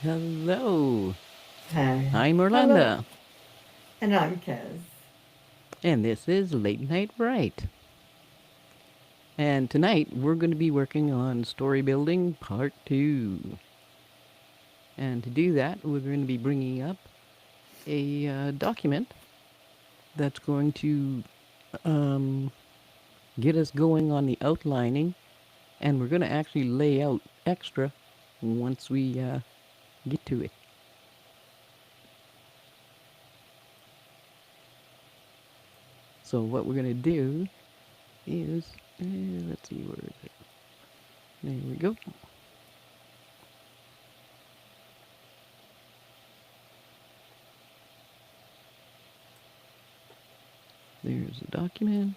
Hello, Hi. I'm Hello. Orlando, And I'm Kaz. and this is Late Night Write. And tonight we're going to be working on Story Building Part 2. And to do that, we're going to be bringing up a document that's going to um, get us going on the outlining, and we're going to actually lay out extra once we get to it. So, what we're going to do is, let's see, where is it? There we go. There's the document.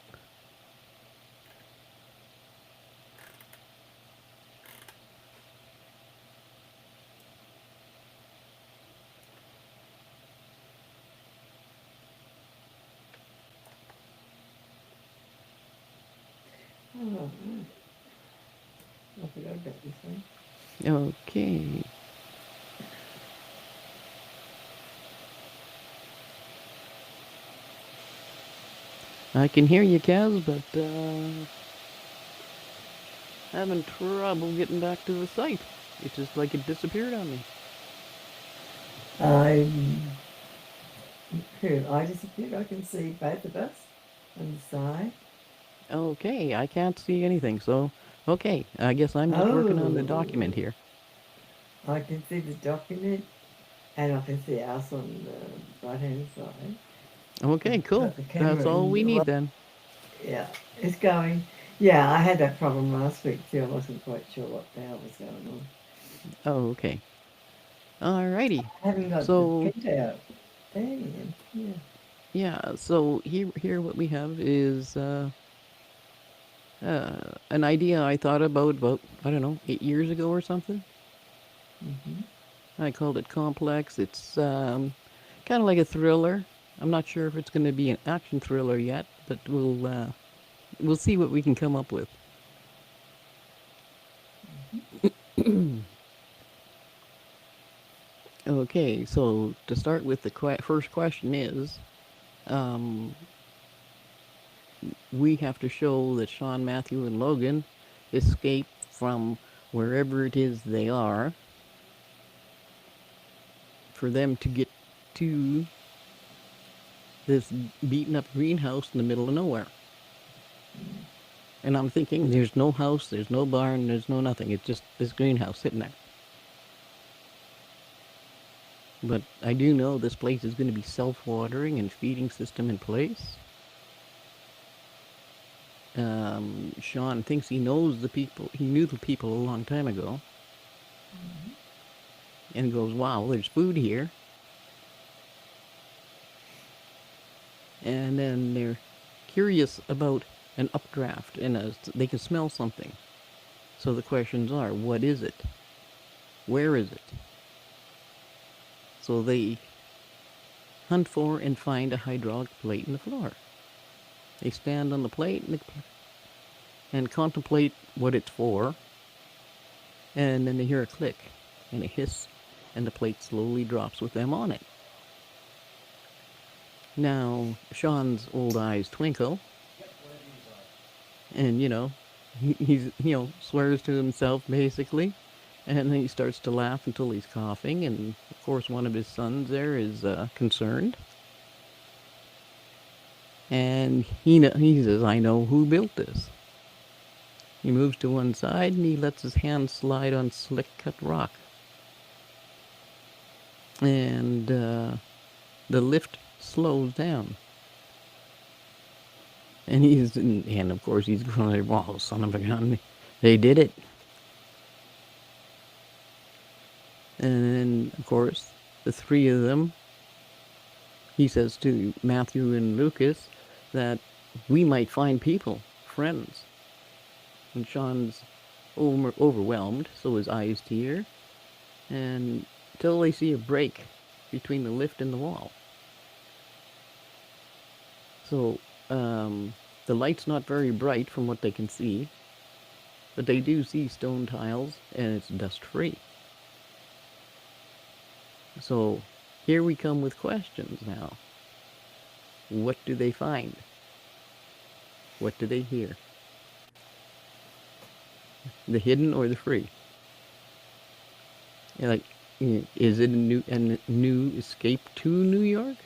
Oh, I forgot about this one. Okay. I can hear you, Kaz, but having trouble getting back to the site. It's just like it disappeared on me. I, I disappeared. I can see both of us on the side. Okay, I can't see anything, so okay, I guess I'm just working on the Oh, document here. I can see the document and I can see us on the right hand side. Okay, I've cool. got the That's camera all in we the right. need then. Yeah, it's going. Yeah, I had that problem last week too. I wasn't quite sure what the hell was going on. Oh, okay. Alrighty. I haven't got the So printout. Damn. Yeah. yeah, so here what we have is an idea I thought about I don't know 8 years ago or something. Mm-hmm. I called it Complex. It's kind of like a thriller. I'm not sure if it's going to be an action thriller yet, but we'll see what we can come up with. Okay, so to start with, the first question is, um, we have to show that Sean, Matthew, and Logan escape from wherever it is they are for them to get to this beaten up greenhouse in the middle of nowhere. And I'm thinking, there's no house, there's no barn, there's no nothing. It's just this greenhouse sitting there. But I do know this place is going to be self-watering and feeding system in place. Sean thinks he knows the people. He knew the people a long time ago, and goes, "Wow, there's food here." And then they're curious about an updraft, and they can smell something. So the questions are, what is it? Where is it? So they hunt for and find a hydraulic plate in the floor. They stand on the plate and contemplate what it's for, and then they hear a click and a hiss, and the plate slowly drops with them on it. Now, Sean's old eyes twinkle, and he's swears to himself basically, and then he starts to laugh until he's coughing, and of course one of his sons there is concerned, and he says, "I know who built this." He moves to one side and he lets his hand slide on slick cut rock, and the lift slows down. And of course he's going, "Wow, son of a gun, they did it." And then, of course, the three of them, he says to Matthew and Lucas that we might find people, friends. And Sean's overwhelmed, so his eyes tear, and until they see a break between the lift and the wall. So the light's not very bright from what they can see, but they do see stone tiles, and it's dust free. So here we come with questions now. What do they find? What do they hear? The hidden or the free? Like, is it a new escape to New York?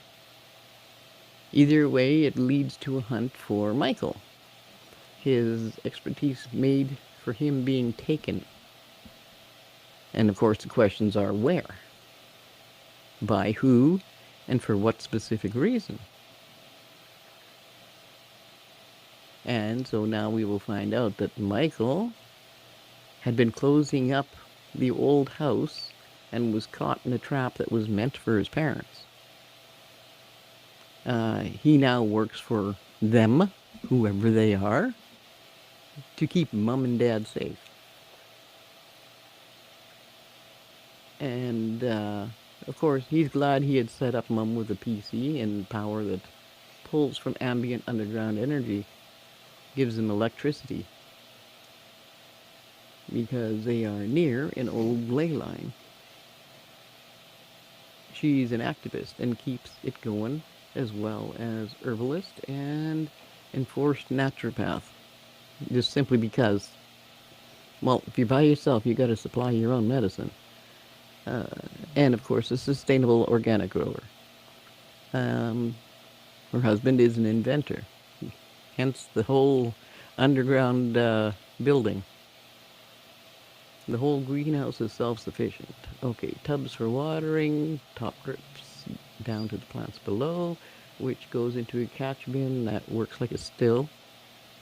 Either way, it leads to a hunt for Michael. His expertise made for him being taken. And of course, the questions are where? By who? And for what specific reason? And so now we will find out that Michael had been closing up the old house and was caught in a trap that was meant for his parents. He now works for them, whoever they are, to keep mom and dad safe. And of course, he's glad he had set up mom with a PC and power that pulls from ambient underground energy, gives them electricity, because they are near an old ley line. She's an activist and keeps it going, as well as herbalist and enforced naturopath. Just simply because, well, if you're by yourself, you got to supply your own medicine. And of course, a sustainable organic grower. Her husband is an inventor, hence the whole underground building. The whole greenhouse is self-sufficient. Okay, tubs for watering, top drips down to the plants below, which goes into a catch bin that works like a still,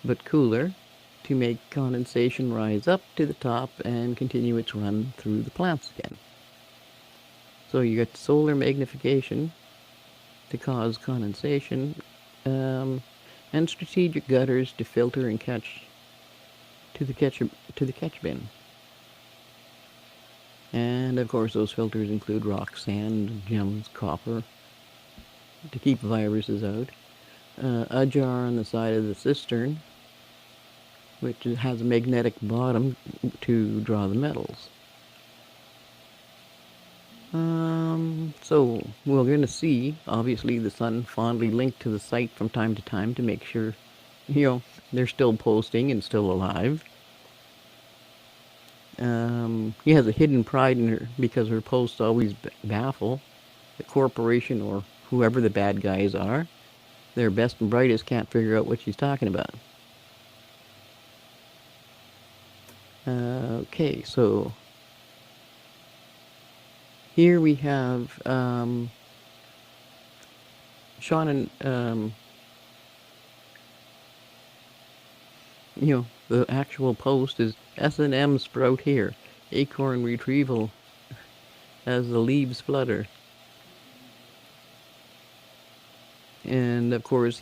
but cooler, to make condensation rise up to the top and continue its run through the plants again. So you get solar magnification to cause condensation, and strategic gutters to filter and catch to the catch bin. And of course, those filters include rock, sand, gems, copper, to keep viruses out. A jar on the side of the cistern, which has a magnetic bottom to draw the metals. So we're going to see, obviously, the Sun fondly linked to the site from time to time to make sure, they're still posting and still alive. He has a hidden pride in her because her posts always baffle the corporation or whoever the bad guys are. Their best and brightest can't figure out what she's talking about. Okay, so here we have Sean and the actual post is S&M sprout here, acorn retrieval as the leaves flutter. And of course,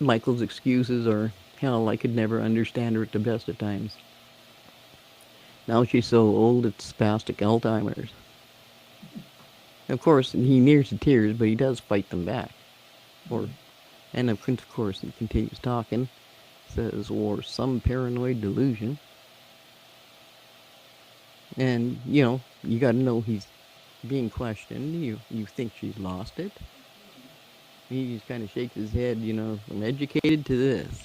Michael's excuses are, hell, I could never understand her at the best of times. Now she's so old it's spastic Alzheimer's. Of course, he nears to tears, but he does fight them back. And of course, he continues talking. Says, or some paranoid delusion. And, you got to know he's being questioned. You think she's lost it. He just kind of shakes his head, from educated to this.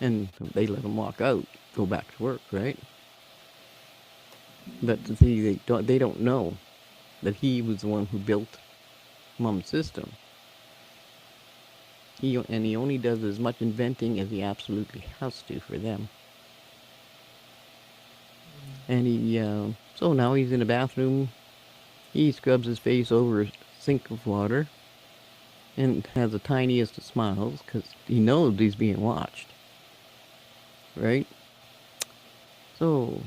And they let him walk out, go back to work, right? But to see, they don't know that he was the one who built Mom's system. He only does as much inventing as he absolutely has to for them. And so now he's in a bathroom. He scrubs his face over a sink of water and has the tiniest of smiles because he knows he's being watched. Right? So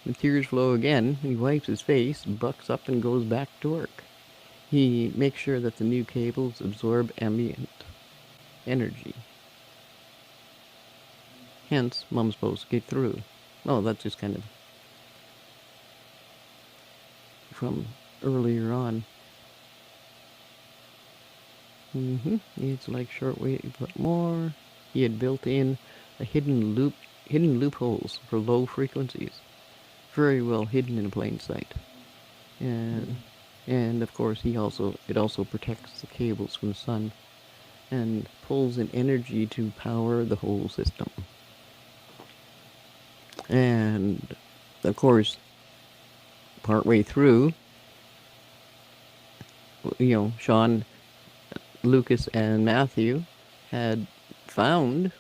the tears flow again. He wipes his face, bucks up, and goes back to work. He makes sure that the new cables absorb ambient energy. Hence, Mom's supposed to get through. Oh, that's just kind of from earlier on. It's like shortwave, but more. He had built in a hidden loopholes for low frequencies, very well hidden in plain sight. And And of course, it also protects the cables from the sun and pulls in energy to power the whole system. And of course, partway through, Sean, Lucas, and Matthew had found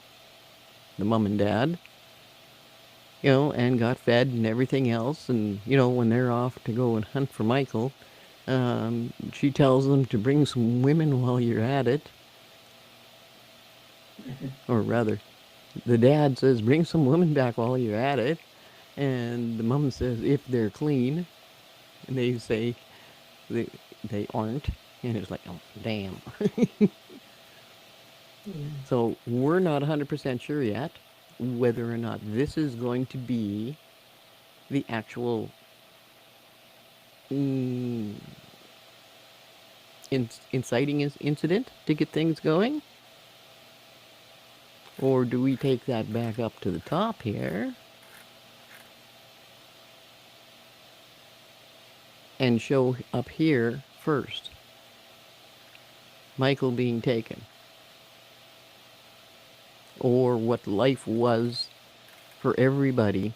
the mom and dad, and got fed and everything else. And, when they're off to go and hunt for Michael, she tells them to bring some women while you're at it. Or rather, the dad says, bring some women back while you're at it. And the mom says, if they're clean. And they say they, they aren't. And it's like, oh, damn. So we're not 100% sure yet whether or not this is going to be the actual mm, inciting incident to get things going. Or do we take that back up to the top here and show up here first Michael being taken? Or what life was for everybody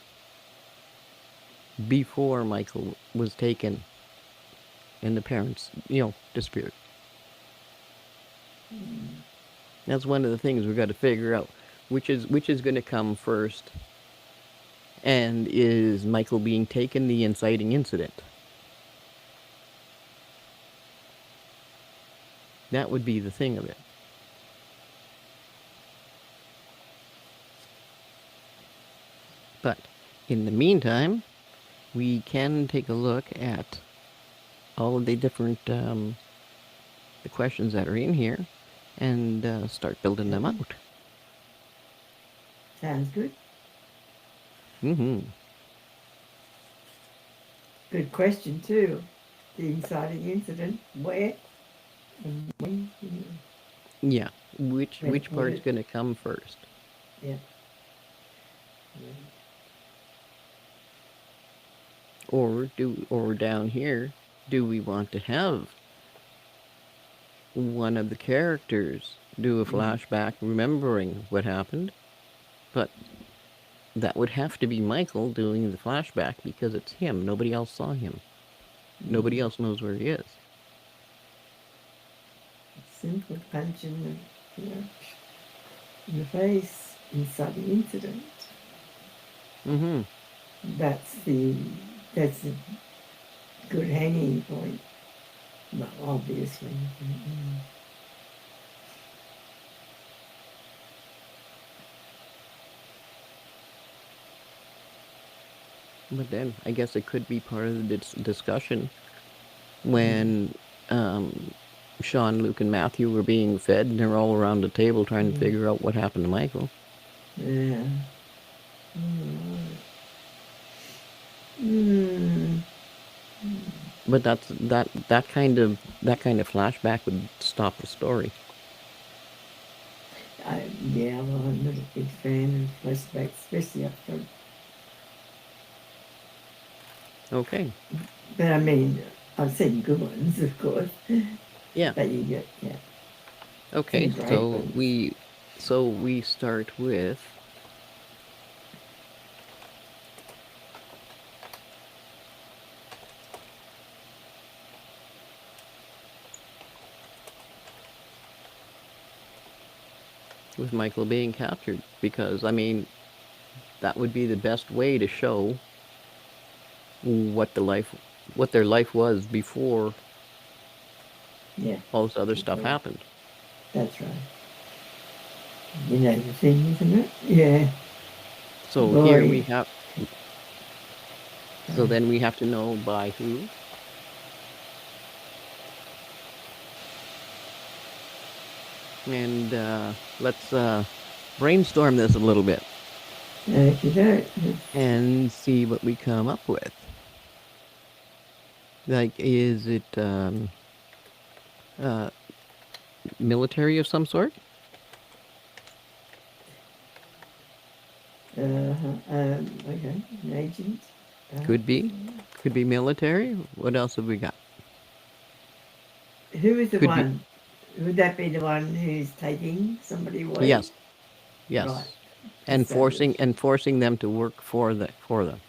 before Michael was taken and the parents, disappeared. That's one of the things we've got to figure out. Which is going to come first? And is Michael being taken the inciting incident? That would be the thing of it. But in the meantime, we can take a look at all of the different the questions that are in here and start building them out. Sounds good. Mm-hmm. Good question too. The inciting incident, where and when? Yeah. Which When part's going to come first? Yeah. Or down here, do we want to have one of the characters do a flashback remembering what happened? But that would have to be Michael doing the flashback because it's him. Nobody else saw him. Nobody else knows where he is. Simple punch in the face inside the incident. Mm-hmm. That's a good hanging point. Well, obviously. But then I guess it could be part of the discussion when Sean, Luke, and Matthew were being fed, and they're all around the table trying to figure out what happened to Michael. Yeah. But that kind of flashback would stop the story. Yeah, well, I'm not a big fan of flashbacks, especially up front. Okay. But I mean, I've seen good ones, of course. Yeah. But you get, yeah. Okay, so ones. we start with Michael being captured, because I mean that would be the best way to show what their life was before all this other stuff happened. That's right. You know the thing, isn't it? Yeah. So Boy. here we have. So then we have to know by who. And let's brainstorm this a little bit. And see what we come up with. Like, is it military of some sort? Okay, an agent. Could be military. What else have we got? who is the Could be. one? Would that be the one who's taking somebody away? Yes. Right, Yes. And established. forcing them to work for them.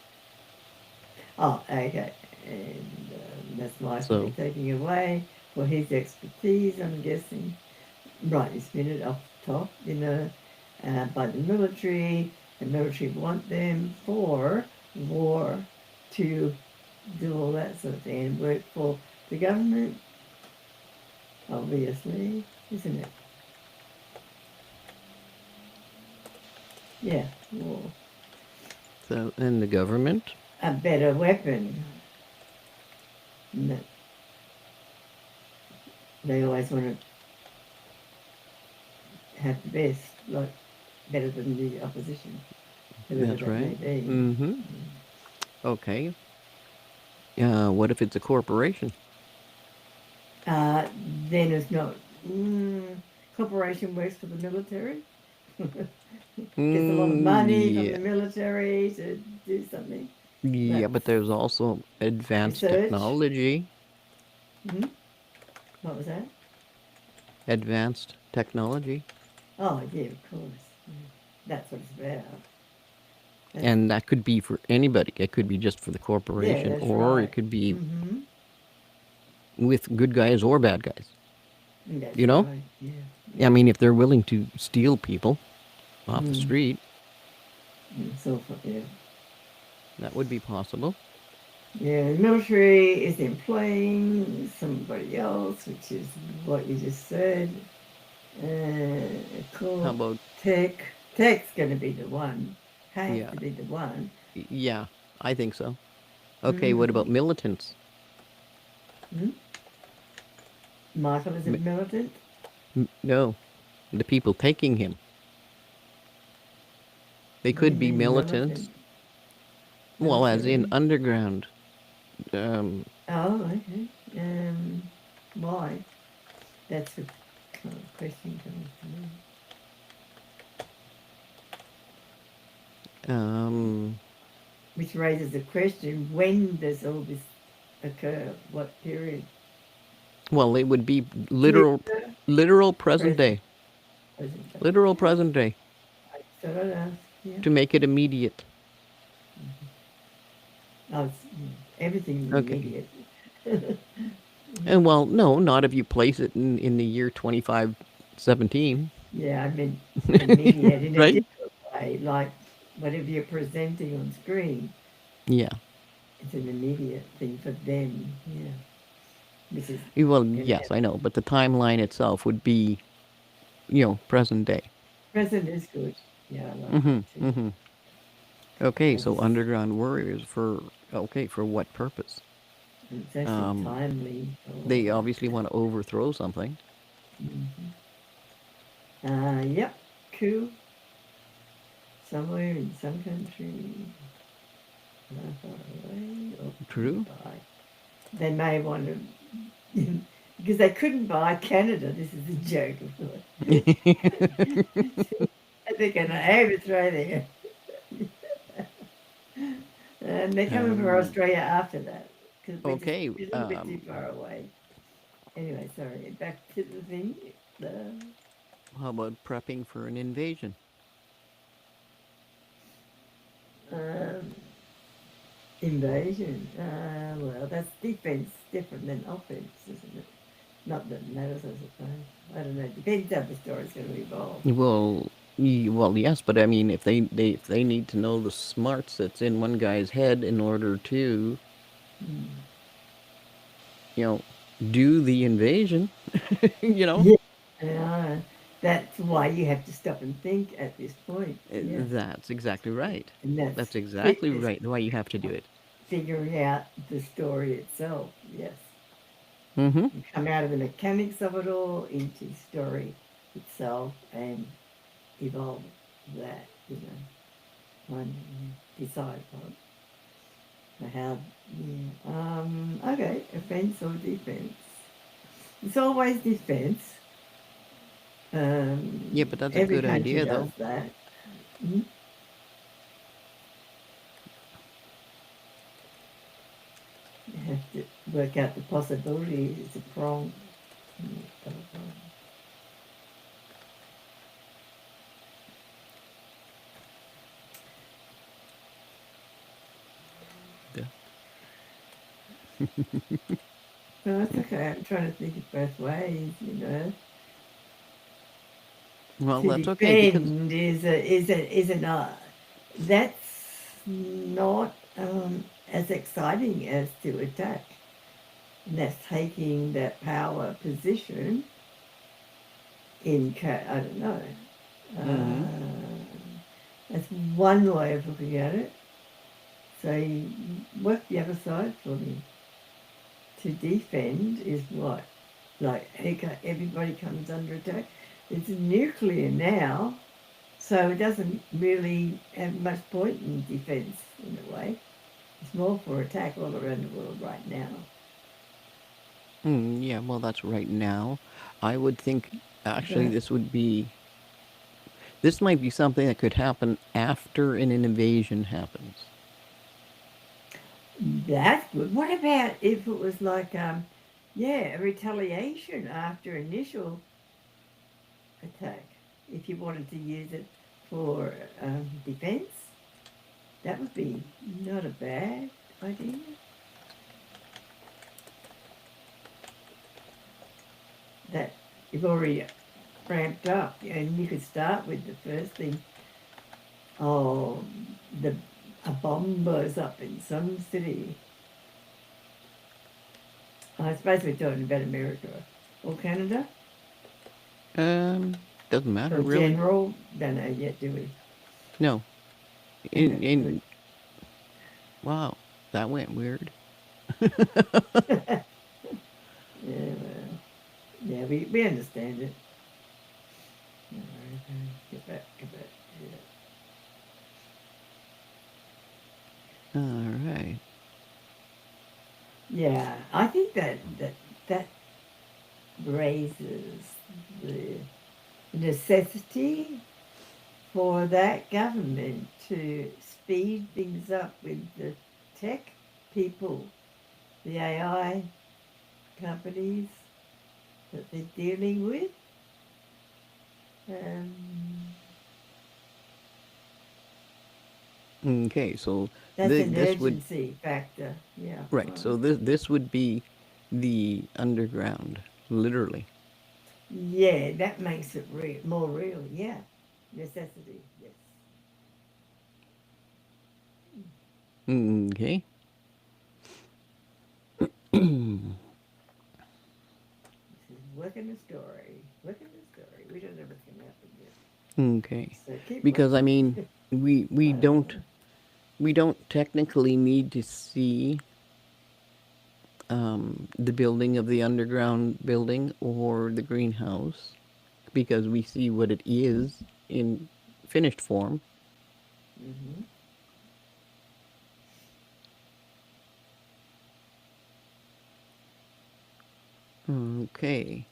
Oh, okay. And that's likely So taking away for his expertise, I'm guessing. Right, you spin it off the top, by the military. The military want them for war to do all that sort of thing and work for the government, obviously, isn't it? Yeah, war. and the government. A better weapon. They always want to have the best, like better than the opposition, whoever That's that may right. be. Mm-hmm. Okay. What if it's a corporation? Uh, then it's not. Mm, corporation works for the military. Gets a lot of money from Yeah. the military to do something. Yeah, That's but there's also advanced research. technology. Hmm. What was that? Advanced technology. Oh, yeah, of course. Mm. That's what it's about. That's, And that could be for anybody. It could be just for the yeah, corporation, that's or it right. could be Mm-hmm. with good guys or bad guys. That's You know? right. Yeah, I yeah. mean, if they're willing to steal people off the Mm. street, So, yeah. that would be possible. Yeah, the military is employing somebody else, which is what you just said. How Cool. about, Tech. Tech's going to be the one. Has yeah, to be the one. yeah, I think so. Okay, what Mm-hmm. about militants? Hmm. Michael is a Mi- militant. no, the people taking him. They What do you could be mean militant? militants. Well, as in Military. underground. Um, Oh, okay. Why? That's the kind of question comes to me. um, Which raises the question: when does all this occur? What period? well, it would be Future, literal present present, day. present day. Literal Yeah, present day so I'd ask. Yeah. to make it immediate. Oh, everything's Okay. immediate. And well, no, not if you place it in the year 2517, Yeah, I mean immediate in a right? different way, like whatever you're presenting on screen, Yeah. it's an immediate thing for them. Yeah, which is Well, going to yes, happen. I know, but the timeline itself would be, present day. Present is good. Yeah, I like Hmm. that too. Hmm. Okay, I so just, underground warriors for what purpose? it's actually Um, timely. they obviously want to overthrow something. Mm-hmm. Yep, cool. Somewhere in some country, far, far away or True. nearby. They may want to, because they couldn't buy Canada. This is a joke, of course. They're going to overthrow there. And they're coming for um, Australia after that because we're just okay. a little bit too far away. Anyway, sorry. Back to the thing. The How about prepping for an invasion? um, invasion. Well, that's defense, different than offense, isn't it? Not that it matters, I suppose. I don't know. Depends how the story's going to evolve. Well, well, yes, but I mean, if they need to know the smarts that's in one guy's head in order to, Mm. you know, do the invasion, you know, Yeah. Uh, that's why you have to stop and think at this point. Yeah. that's exactly right. And that's That's exactly fitness, right. Why you have to do it. figuring out the story itself. Yes. Mm-hmm. You come out of the mechanics of it all into the story itself and evolve that, and decide on how, yeah. Okay, offense or defense. It's always defense. Yeah, but that's a Every good country idea, does though. that. Mhm. You have to work out the possibilities. It's a prong. Yeah. No, it's okay. I'm trying to think of both ways, you know. Well, To that's okay because defend is a not that's not as exciting as to attack. And that's taking that power position I don't know. mm, Uh, that's one way of looking at it. So you work the other side for me. To defend is what? Like everybody comes under attack. It's nuclear now, so it doesn't really have much point in defence in a way. It's more for attack all around the world right now. yeah, well, that's right now. I would think actually But this might be something that could happen after an invasion happens. that's good. What about if it was like, yeah, a retaliation after initial attack? If you wanted to use it for defence, that would be not a bad idea. That you've already ramped up, and you could start with the first thing. Oh, the a bomb blows up in some city. I suppose we're talking about America or Canada Doesn't matter or really. general. Don't know yet, do we? No. Okay, good. In wow, that went weird. Yeah, well, yeah, we understand it. All right, okay. Get back. All right. Yeah, yeah. I think that raises the necessity for that government to speed things up with the tech people, the AI companies that they're dealing with. Um, Okay, so that's an this would urgency factor. Yeah, right. right. So this would be the underground, literally. Yeah, that makes it more real. Yeah, necessity. Yes. Okay. This is working the story. Working the story. We don't know what's going to happen yet. Okay. So keep Because I working. mean, we I don't don't know. technically need to see the building of the underground building or the greenhouse because we see what it is in finished form. Hmm. Okay.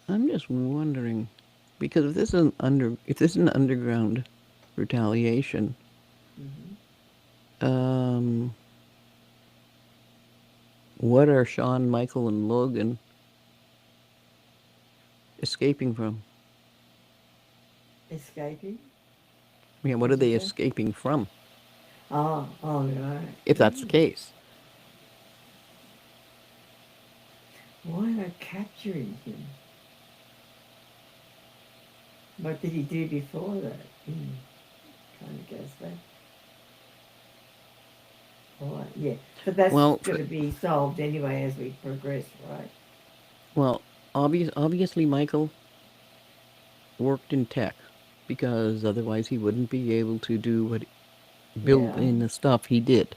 I'm just wondering because if this is an underground retaliation, Hmm. um, what are Sean, Michael, and Logan escaping from? Escaping. Yeah, what are Did you they say? escaping from? Oh, right. If that's the case. Why am I capturing him? What did he do before that? Kind of goes back. All right, yeah. But that's Well, going to be solved anyway as we progress, right? well, obviously Michael worked in tech because otherwise he wouldn't be able to do what build Yeah. in the stuff he did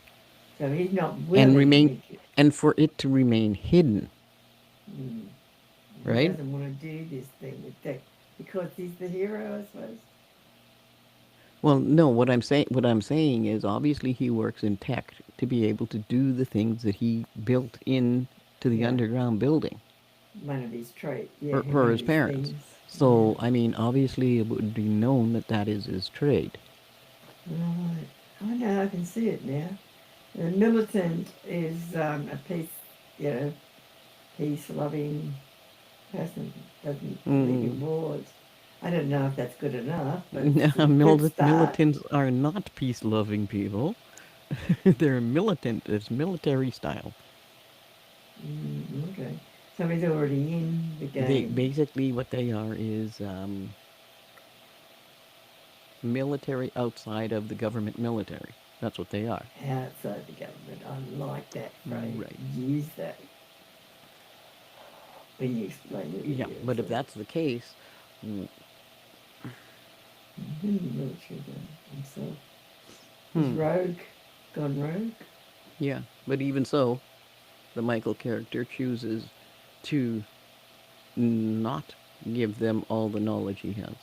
So he's not and willing. remain and for it to remain hidden, Mm, he right? doesn't want to do this thing with tech because he's the hero, I suppose. Well, no, what I'm saying is obviously he works in tech to be able to do the things that he built in to the Yeah. underground building One of his traits. Yeah, for one of his his parents. things. Yeah. So, I mean, obviously it would be known that that is his trade. Right. Oh no, I can see it now. The militant is a peace-loving person. Doesn't believe in Mm. wars. I don't know if that's good enough, but it's a good start. Militants are not peace-loving people. They're militant. It's military style. Okay, so he's already in the They game basically what they are is military outside of the government military. That's what they are. outside the government. I like that phrase. Right. Use that when you explain it. Yeah, Yeah, but so if that's the case, in the military himself. He's hmm, rogue, gone rogue. yeah. But even so, the Michael character chooses to not give them all the knowledge he has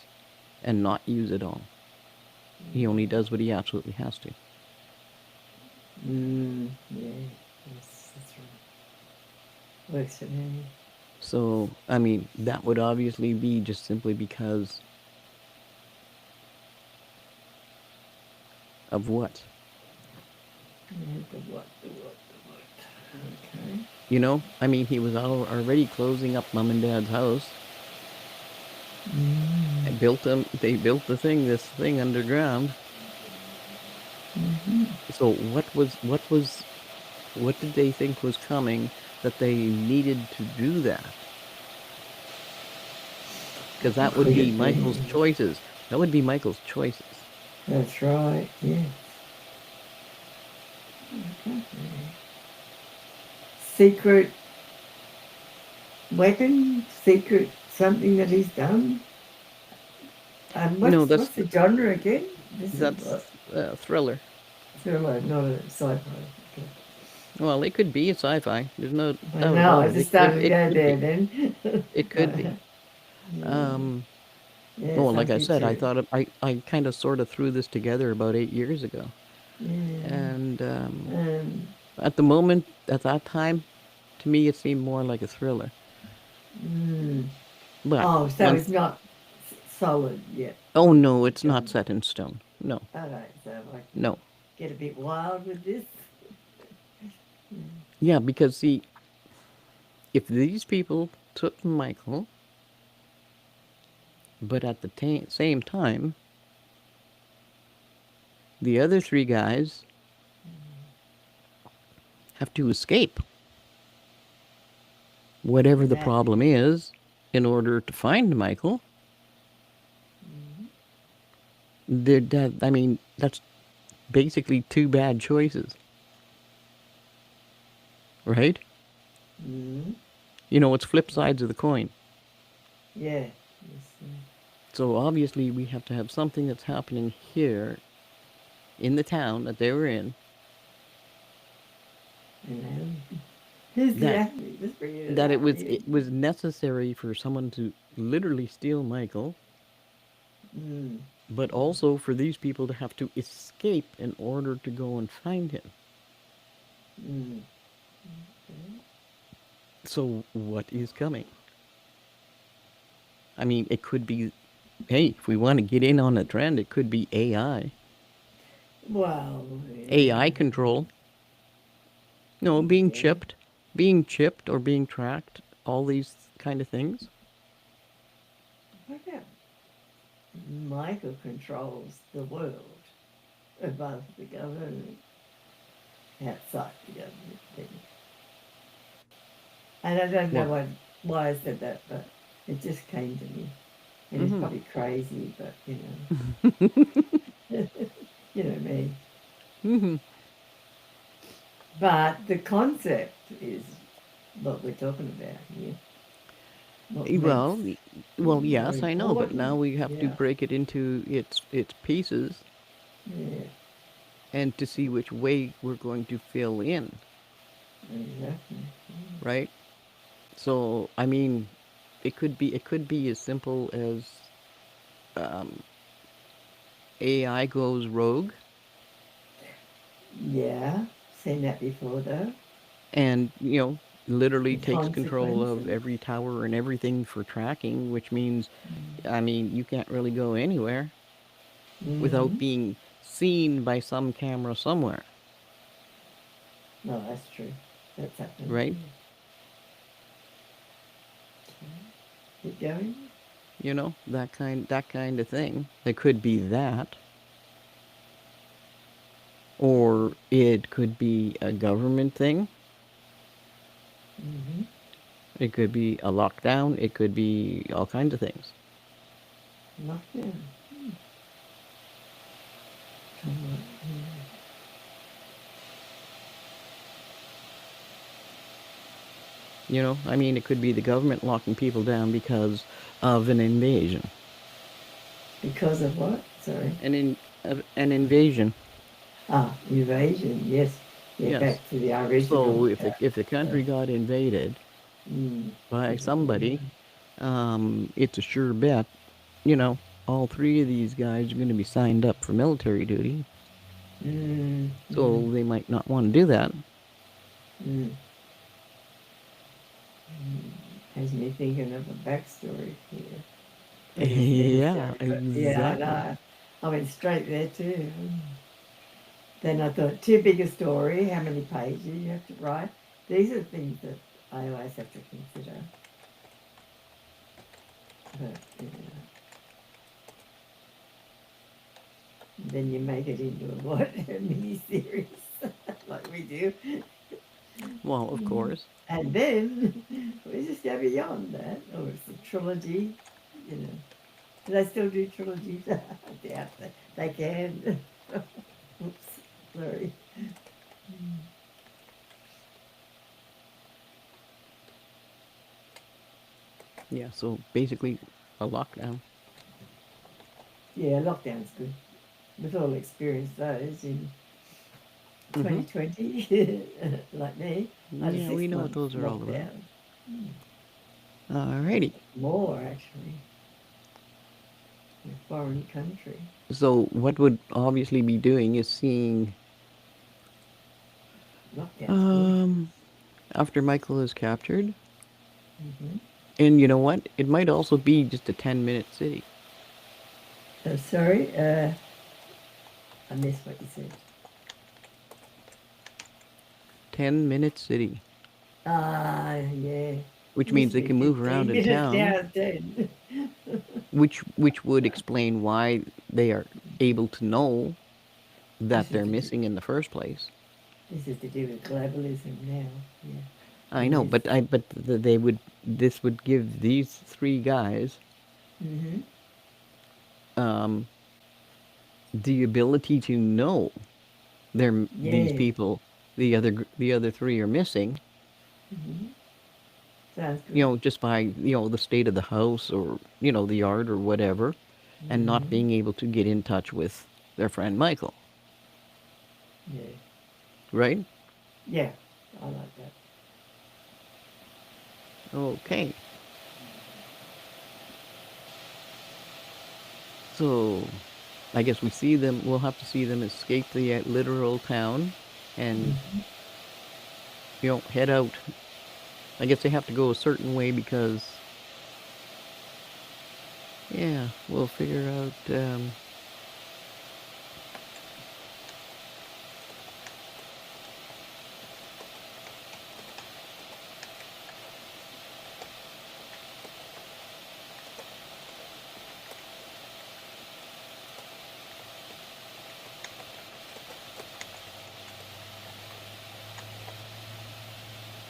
and not use it all. He only does what he absolutely has to. Yeah, that's right. Works for me. So, I mean, that would obviously be just simply because of what? Yeah, the what. Okay. You know? I mean, he was already closing up mom and dad's house. They built this thing underground. So what did they think was coming that they needed to do that? Because that would Could be it be? Michael's choices. That would be Michael's choices. That's right, yes. Okay. Secret weapon? Secret something that he's done? And No, what's the genre again? This is that's what? thriller. Thriller, not a sci-fi. Okay. Well, it could be a sci-fi. There's no I doubt know, about I it. just started to It go could there be. then. It could be. Yeah, Um, yeah, well, like some I said, future. I kind of sort of threw this together about 8 years ago, Yeah. and Um, at the moment, at that time, to me, it seemed more like a thriller. mm. But Oh, so once, it's not solid yet. oh no, it's Genre. not set in stone. No, Alright, so I no. get a bit wild with this. Yeah, because see, if these people took Michael, but at the same time, the other three guys have to escape whatever And the that, problem is in order to find Michael. I mean, that's basically two bad choices, right? mm, You know, it's flip sides of the coin. yeah. Yes, So obviously, we have to have something that's happening here in the town that they were in and who's the that actor? Just bring it out here. it was necessary for someone to literally steal Michael, Mm, but also for these people to have to escape in order to go and find him. mm. So what is coming? I mean, it could be, hey, if we want to get in on a trend, it could be AI. Wow. AI control. No, Yeah. being chipped or being tracked, all these kind of things. What about Michael controls the world above the government, outside the government thing. And I don't know What? why I said that, but it just came to me. And it's Mm-hmm. probably crazy, but you know me. Mm-hmm. But the concept is what we're talking about here. What makes Well, well, more yes, I know, but now important. we have to Yeah, break it into its pieces yeah, and to see which way we're going to fill in, exactly. right? So, I mean, it could be as simple as um, AI goes rogue Yeah, seen that before though. and, literally The takes control of consequences. every tower and everything for tracking, which means, I mean, you can't really go anywhere without Mm-hmm. being seen by some camera somewhere. No, that's true. That's happened. right? Yeah. Keep going. You know, that kind of thing. It could be that, or it could be a government thing. Mm-hmm. It could be a lockdown. It could be all kinds of things. Lockdown. Come on. You know, I mean, it could be the government locking people down because of an invasion. Because of what? Sorry. An invasion. Ah, invasion. Yes. Yeah, Yes. back to the original. So if the country got invaded Mm, by yeah. somebody, it's a sure bet. You know, all three of these guys are going to be signed up for military duty, Mm, mm, so they might not want to do that. mm. Has me thinking of a backstory here. But it's Yeah, necessary. But yeah, I exactly. know. I went straight there too. Then I thought, too big a story. How many pages you have to write? These are things that I always have to consider. But then you make it into a what? A mini series, like we do. Well, of course. And then we just go beyond that. Or it's a trilogy, you know. Do they still do trilogies? I doubt they can. Oops, sorry. Yeah. So basically, a lockdown. Yeah, lockdown's good. We've all experienced those in Mm-hmm. 2020, like me. I had a Yeah, we know what 6 month those are all about. lockdown. Alrighty. More, actually, in a foreign country. So what would obviously be doing is seeing Lockdown's good. um after Michael is captured. Hmm. And you know what? It might also be just a 10-minute city. Sorry, I missed what you said. 10-minute city, Ah, yeah. which means Used to they be can move around 15 in minutes, now town, it's 10. which would explain why they are able to know This that is they're to do, missing in the first place. this is to do with globalism now. Yeah. I And know, this. but they would this would give these three guys Hmm. um, the ability to know these Yeah. people, the other three are missing. Hmm. Sounds You good. know, just by the state of the house or the yard or whatever, and not Hmm. being able to get in touch with their friend Michael, Yeah. right? Yeah. I like that. Okay, so I guess we see them. We'll have to see them escape the literal town, and Hmm. head out. I guess they have to go a certain way because yeah, we'll figure out.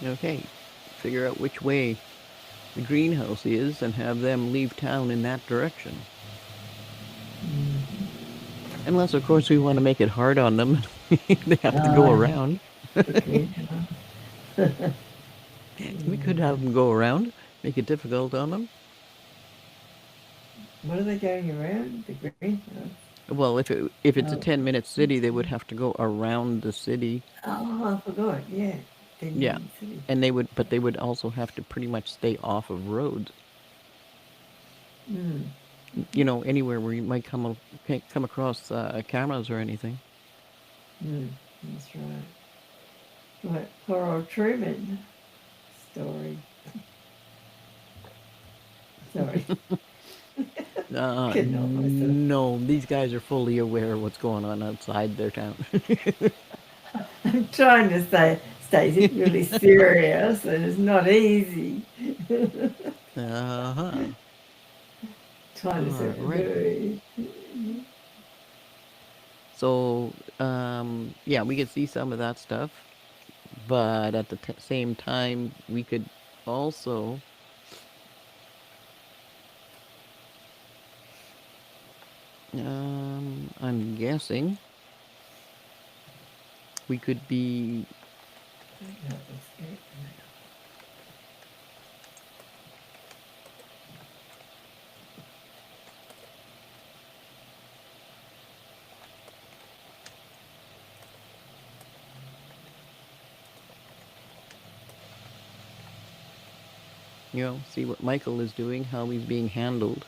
Okay, figure out which way the greenhouse is and have them leave town in that direction. Unless, of course, we want to make it hard on them. They have to go Uh, around. the greenhouse. We could have them go around, make it difficult on them. What are they going around? The greenhouse. Well, if it's a Oh, 10-minute city, they would have to go around the city. oh, I forgot. Yeah, Yeah, in city. and but they would also have to pretty much stay off of roads. Mm, Anywhere where you might come across cameras or anything. that's right. What poor old Truman story. Sorry, couldn't help myself. No, these guys are fully aware of what's going on outside their town. I'm trying to stay really serious, and it's not easy. Uh-huh. Trying to All say right. very. So, yeah, we could see some of that stuff, but at the same time, we could also, I'm guessing, we could be, see what Michael is doing, how he's being handled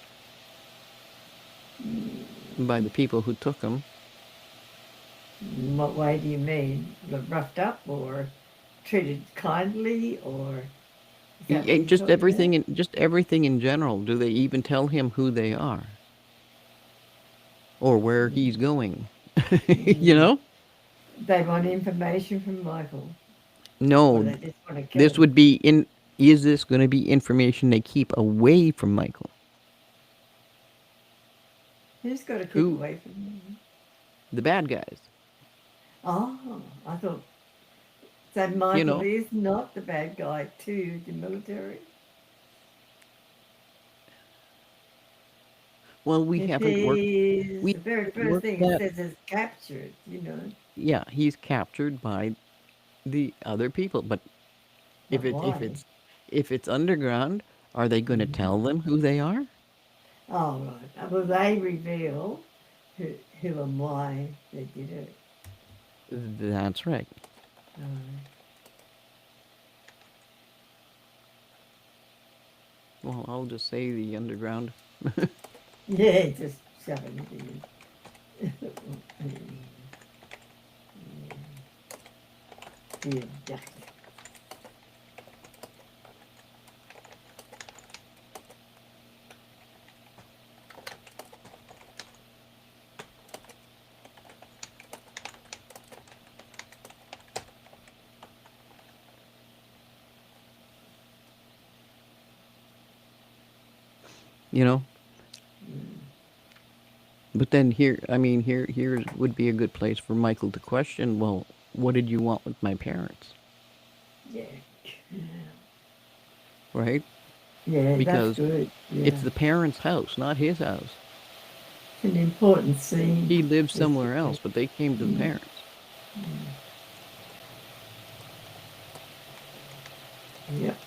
by the people who took him. What way do you mean? Roughed up or treated kindly, or is that what you're talking about? Just everything in general. Do they even tell him who they are or where he's going? you Mm. know? They want information from Michael, or No, they just want to kill this him. would be in. Is this going to be information they keep away from Michael? Who's got to keep Who? away from him? The bad guys. Oh, I thought so. You Michael know? is not the bad guy to the military. Well, If he's we the very haven't first worked thing it that. says is captured, Yeah, he's captured by the other people. But but if why? it's underground, are they going to Hmm. tell them who they are? Oh, right. Will they reveal who, who and why they did it? That's right. Uh, Well, I'll just say the underground. yeah, just shoving it in. Yeah. You know. But then here would be a good place for Michael to question. Well, what did you want with my parents? Yeah. Right? Yeah, that's Because good. Yeah. it's the parents' house, not his house. It's an important scene. He lives This somewhere else, but they came to the mm, parents. yep.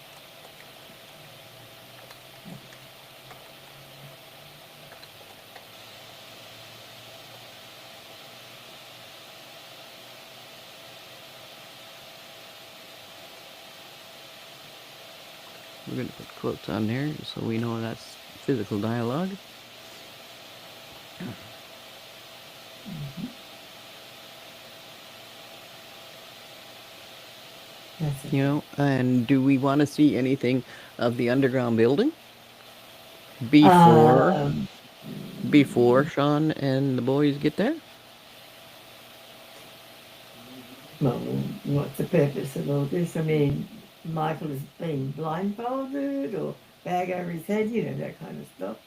We're going to put quotes on there so we know that's physical dialogue. That's it. And do we want to see anything of the underground building before Um, Sean and the boys get there? well, what's the purpose of all this? I mean, Michael is being blindfolded or bag over his head, that kind of stuff.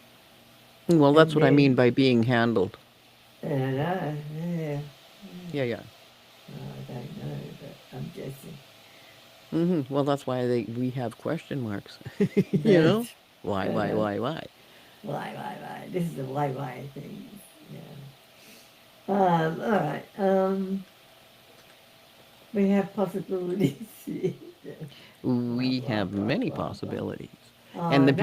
Well, that's And what I mean then, by being handled. yeah, Yeah, yeah. I don't know, but I'm guessing. Well, that's why we have question marks. you That's, know, why, why, uh, why, why? why. This is the why thing. Yeah. All right. We have possibilities here. Blah, We blah, have blah, many blah, possibilities, blah. and Oh, no.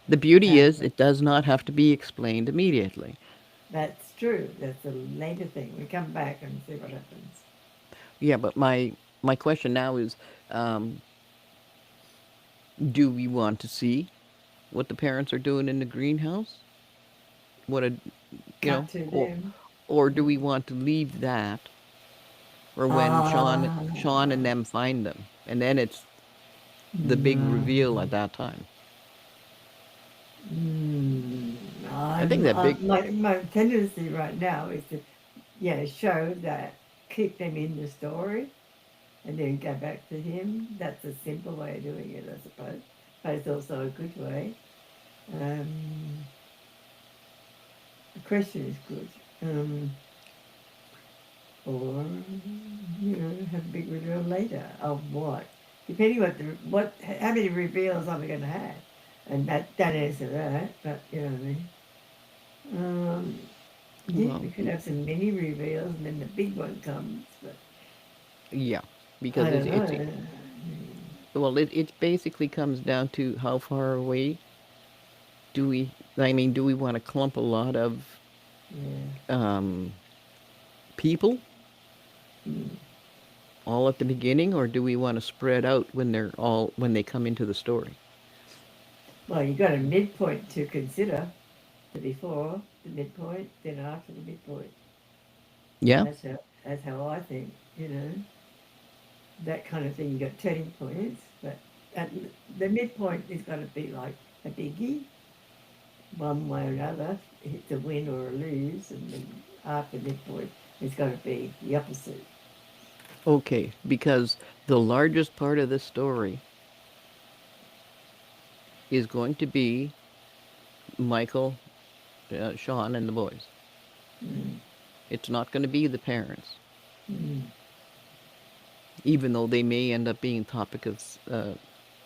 the beauty Uh, is, it does not have to be explained immediately. that's true. That's a later thing. We come back and see what happens. Yeah, but my question now is, um, do we want to see what the parents are doing in the greenhouse? What a, Cut to or them. do we want to leave that for when Ah, Sean and them find them, and then it's the big no. reveal at that time. Mm, I think that big. my tendency right now is to, show that. keep them in the story and then go back to him. That's a simple way of doing it, I suppose, but it's also a good way. Um, the question is good. Or have a big reveal later of what, depending what how many reveals are we going to have, and that don't answer that. But you know what I mean. Yeah, Well, we could have some mini reveals, and then the big one comes. But yeah, I because don't it's know. well, it basically comes down to how far away do we. I mean, do we want to clump a lot of Yeah. um, people Mm. all at the beginning, or do we want to spread out when they come into the story? Well, you got a midpoint to consider. The before the midpoint, then after the midpoint. Yeah. That's how I think. You know that kind of thing. You got turning points, but at the midpoint is going to be like a biggie, one way or another. It's a win or a lose, and then after midpoint is going to be the opposite. Okay, because the largest part of this story is going to be Michael, Sean, and the boys. Mm. It's not going to be the parents, Mm. even though they may end up being topic of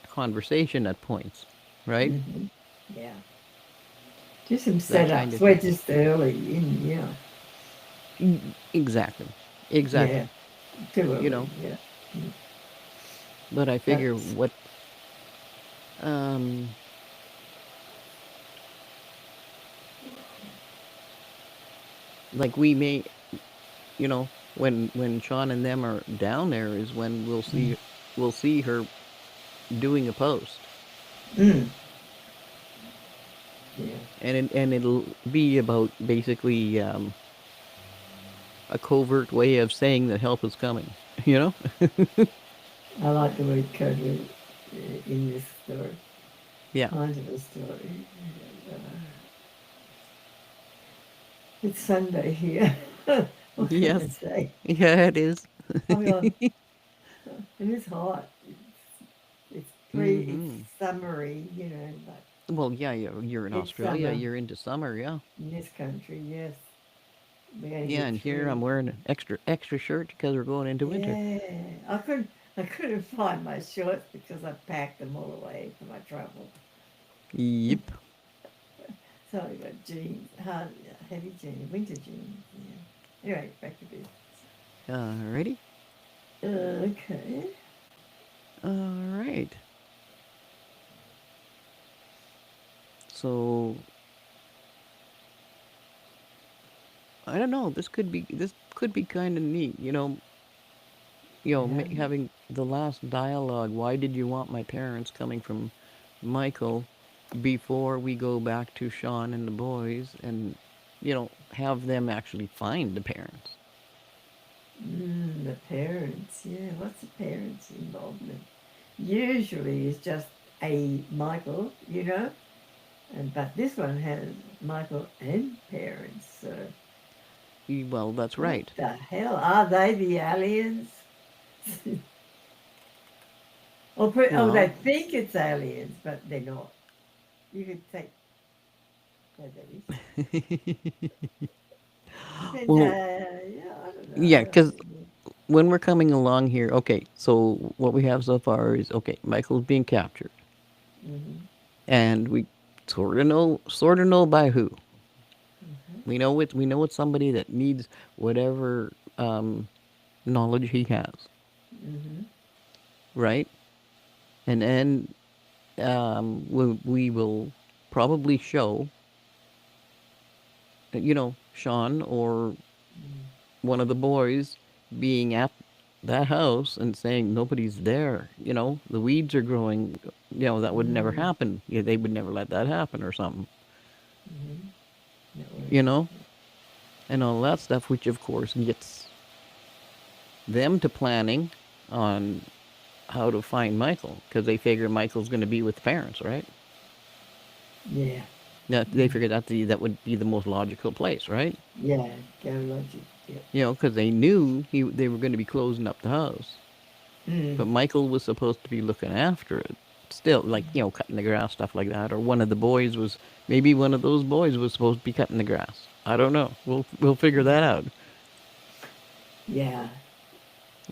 conversation at points, right? Mm-hmm. Yeah, just some That kind setups. of We're thing. just early in. Yeah, Exactly, yeah, exactly. too You early. know, Yeah, but I figure that's. what, um, like we may, when Sean and them are down there is when we'll see her doing a post, Mm. Yeah. and it'll be about basically a covert way of saying that help is coming. You know? I like the word coded in this story, Yeah. kind of a story. Uh, it's Sunday here. What can Yes. I say? Yeah, it is. I mean, it is hot. It's it's Mm-hmm. summery, but Well, yeah, you're in it's Australia. summer You're into summer, yeah. in this country. Yes, we only Yeah, get and here I'm three. wearing an extra shirt because we're going into winter. Yeah, I couldn't find my shorts because I packed them all away for my travel. Yep. So I got jeans, hard, heavy jeans, winter jeans. Yeah. Anyway, back to business. Alrighty. Okay. All right. So I don't know. This could be kind of neat. Yeah. Having the last dialogue. Why did you want my parents coming from Michael before we go back to Sean and the boys, and have them actually find the parents. The parents. Yeah. What's the parents' involvement? Usually it's just a Michael, but this one has Michael and parents. So Well, that's what right. the hell are they? The aliens? Or they Well, think it's aliens, but they're not. You could take that is. And well, yeah, I don't yeah, know. because when we're coming along here, okay, so what we have so far is okay, Michael's being captured, Mm-hmm. and we sort of know by who. Mm-hmm. We know it's somebody that needs whatever knowledge he has, Mm-hmm. right? And then we will probably show, Sean or one of the boys being at that house and saying nobody's there. The weeds are growing. That would never Mm-hmm. happen. Yeah, they would never let that happen or something. Mm-hmm. That You works. know, and all that stuff, which of course gets them to planning on how to find Michael because they figure Michael's going to be with the parents, right? Yeah. That they figure that would be the most logical place, right? Yeah. Go logic. Yep. You know, because they knew they were going to be closing up the house. Mm. But Michael was supposed to be looking after it. Still, like, you know, cutting the grass, stuff like that. Or one of the boys was, maybe one of those boys was supposed to be cutting the grass. I don't know. We'll figure that out. Yeah.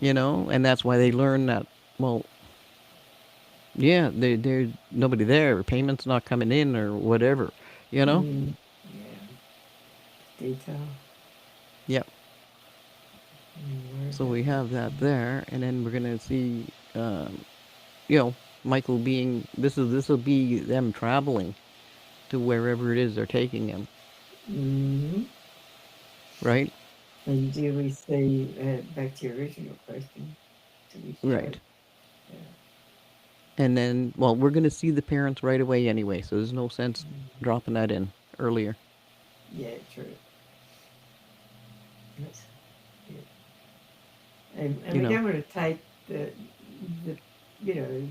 You know, and that's why they learn that, well, yeah, there's nobody there, payment's not coming in or whatever, you know? Mm. Yeah. Detail. Yep. Mm, So where we have that there, and then we're gonna see, um, you know, Michael being, this will be them traveling to wherever it is they're taking him, mm. right? And do we see, back to your original question, do we show, Right. yeah. And then, well, we're gonna see the parents right away anyway, so there's no sense dropping that in earlier. Yeah, true. That's, yeah. And You we know. don't want to take the you know,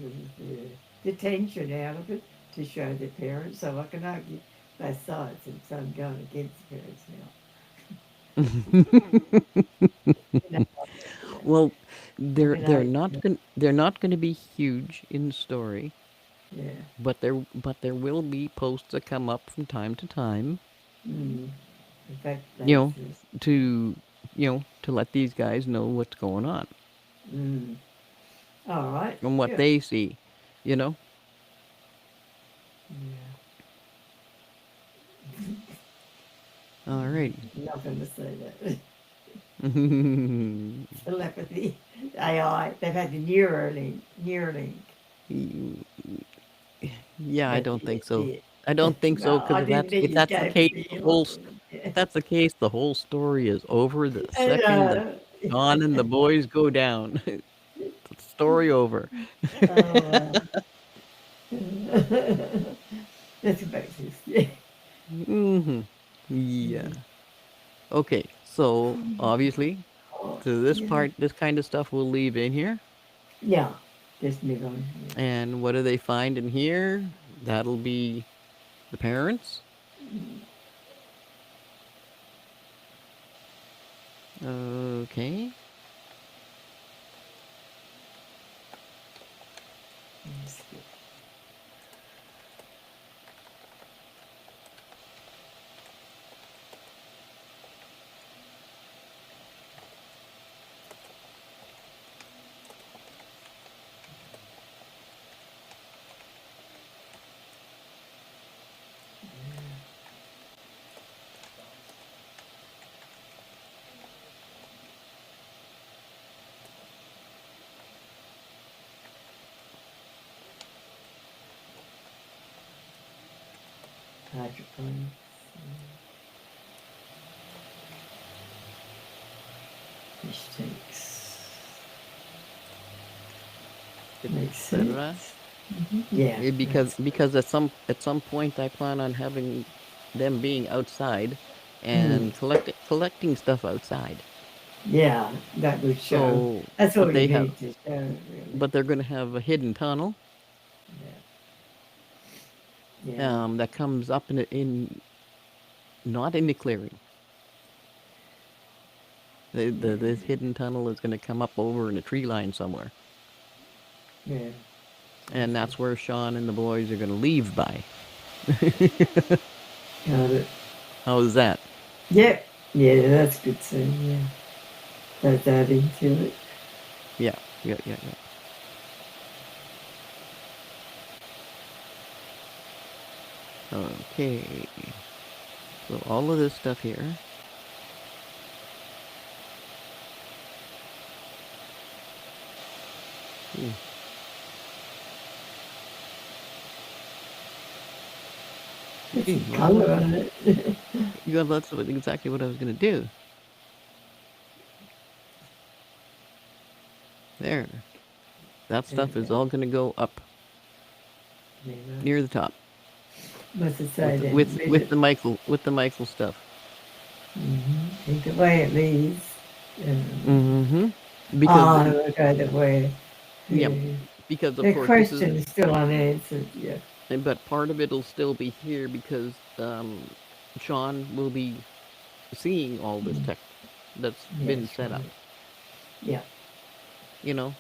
the tension out of it to show the parents. So I can argue both sides, and so I'm going against the parents now. You know, yeah. Well, I they're can they're argue, not going they're not going to be huge in story, yeah. but there will be posts that come up from time to time, Mm. In fact, you know, places. to to let these guys know what's going on Mm. All right. and what Yeah. they see, you know. Yeah. All right. I'm not going to say that. Telepathy, AI. They've had the Neuralink. Yeah, I But don't think so. yeah, I don't think so well, because I didn't think if you'd that's the go for case, the the Elon whole one. Yeah. if that's the case, the whole story is over the And, second that John and the boys go down. Story over. oh, that's about this. Yeah. Hmm. Yeah. Okay. So obviously, Oh, to this yeah. part, this kind of stuff we'll leave in here. Yeah. Just move on. And what do they find in here? That'll be the parents. Okay. Yeah. Hydroponics. Fish tanks. Makes Etc. sense. Yeah. That's, Because at some point I plan on having them being outside mm, and collecting stuff outside. yeah, that would show. So, That's all but you they have need to show, really. but they're going to have a hidden tunnel Yeah. Yeah. that comes up in not in the clearing. This Yeah. hidden tunnel is going to come up over in a tree line somewhere, Yeah. and that's where Sean and the boys are going to leave by. Got it. How's that? Yeah. Yeah, that's good too. Yeah. That's adding to it. Yeah, yeah, yeah, yeah. Okay. So all of this stuff here. Ooh. It's Gee, some well, look colour at on that. it. You got lots of exactly what I was going to do. There. That There stuff you is go. all going to go up There you go. near the top What's it say then? with the Michael stuff. And the way it leads. Mm-hmm. Because Oh, okay, the way. yeah, Yeah. because of The course this is question is still unanswered. Yeah. but part of it'll still be here because Sean will be seeing all this tech, that's been Yes, set up. right. Yeah. You know.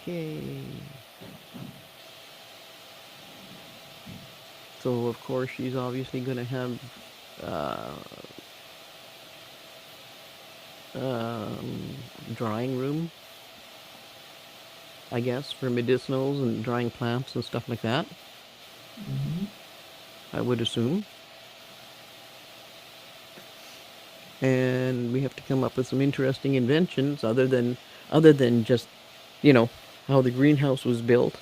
Okay. So of course she's obviously gonna have uh, um, drying room, I guess, for medicinals and drying plants and stuff like that. Hmm. I would assume. And we have to come up with some interesting inventions other than just, you know, how the greenhouse was built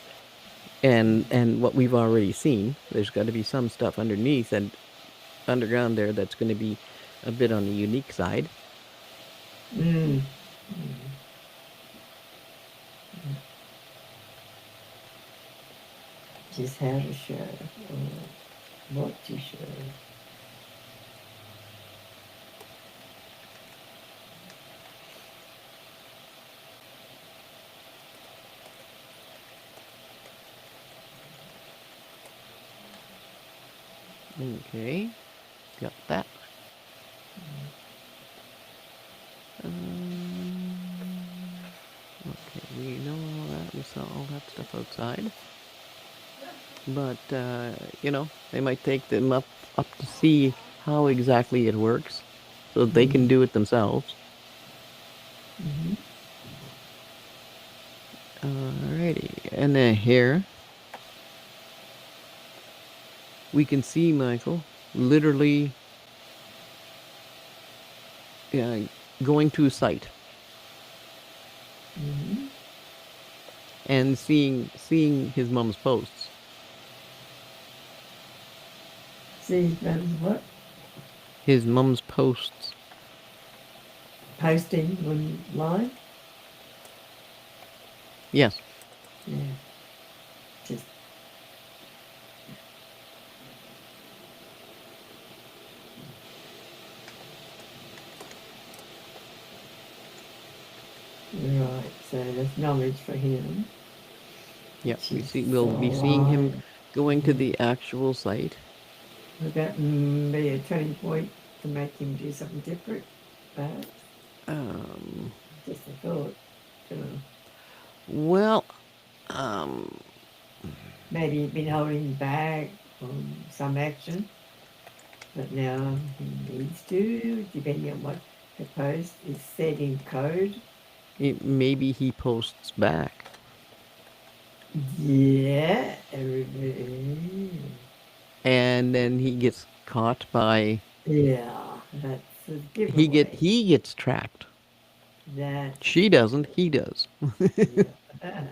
and what we've already seen. There's got to be some stuff underneath and underground there that's going to be a bit on the unique side. Mm. Just how to show or what to show. Okay, got that. Um, okay, we know all that. We saw all that stuff outside. But they might take them up to see how exactly it works, so that they can Mm. do it themselves. Hmm. Alrighty, and then here we can see Michael literally uh, going to a site Hmm. and seeing his mom's posts. See, that is what? His mom's posts. Posting online? Yes. Yeah. Just, right. So that's knowledge for him, Yeah. which is We'll be seeing him online. going to Yeah. the actual site. Would that be a turning point to make him do something different? Perhaps. Um, Just a thought. You know. well, um, Maybe he'd been holding back on some action, but now he needs to, depending on what the post is said in code. maybe he posts back. Yeah. And then he gets caught by Yeah, that's a he get giveaway. he gets tracked. That's She a doesn't, giveaway. he does. Yeah.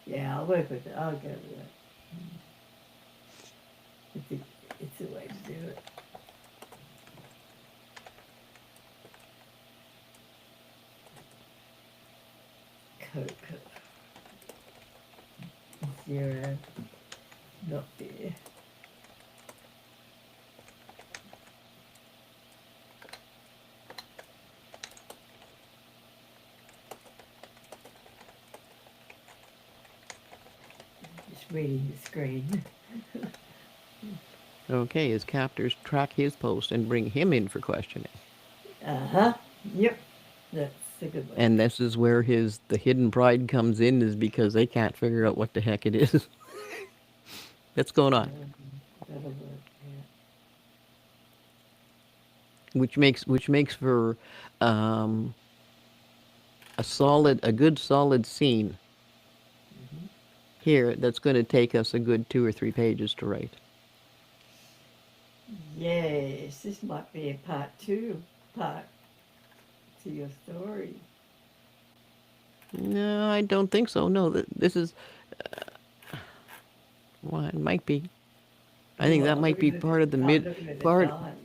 Yeah, I'll work with it. I'll go with that. It's a, it's a way to do it. Coco. Zero. Not there. Just reading the screen. Okay, his captors track his post and bring him in for questioning. Uh-huh. Yep. That's a good one. And this is where his the hidden pride comes in, is because they can't figure out what the heck it is that's going on. That'll work. Yeah. Which makes for um, a good solid scene Hmm. here that's going to take us a good 2 or 3 pages to write. Yes, this might be a part to your story. No, I don't think so. No, this is well, it might be. I think that Well, might be part of the mid looking at the part. time.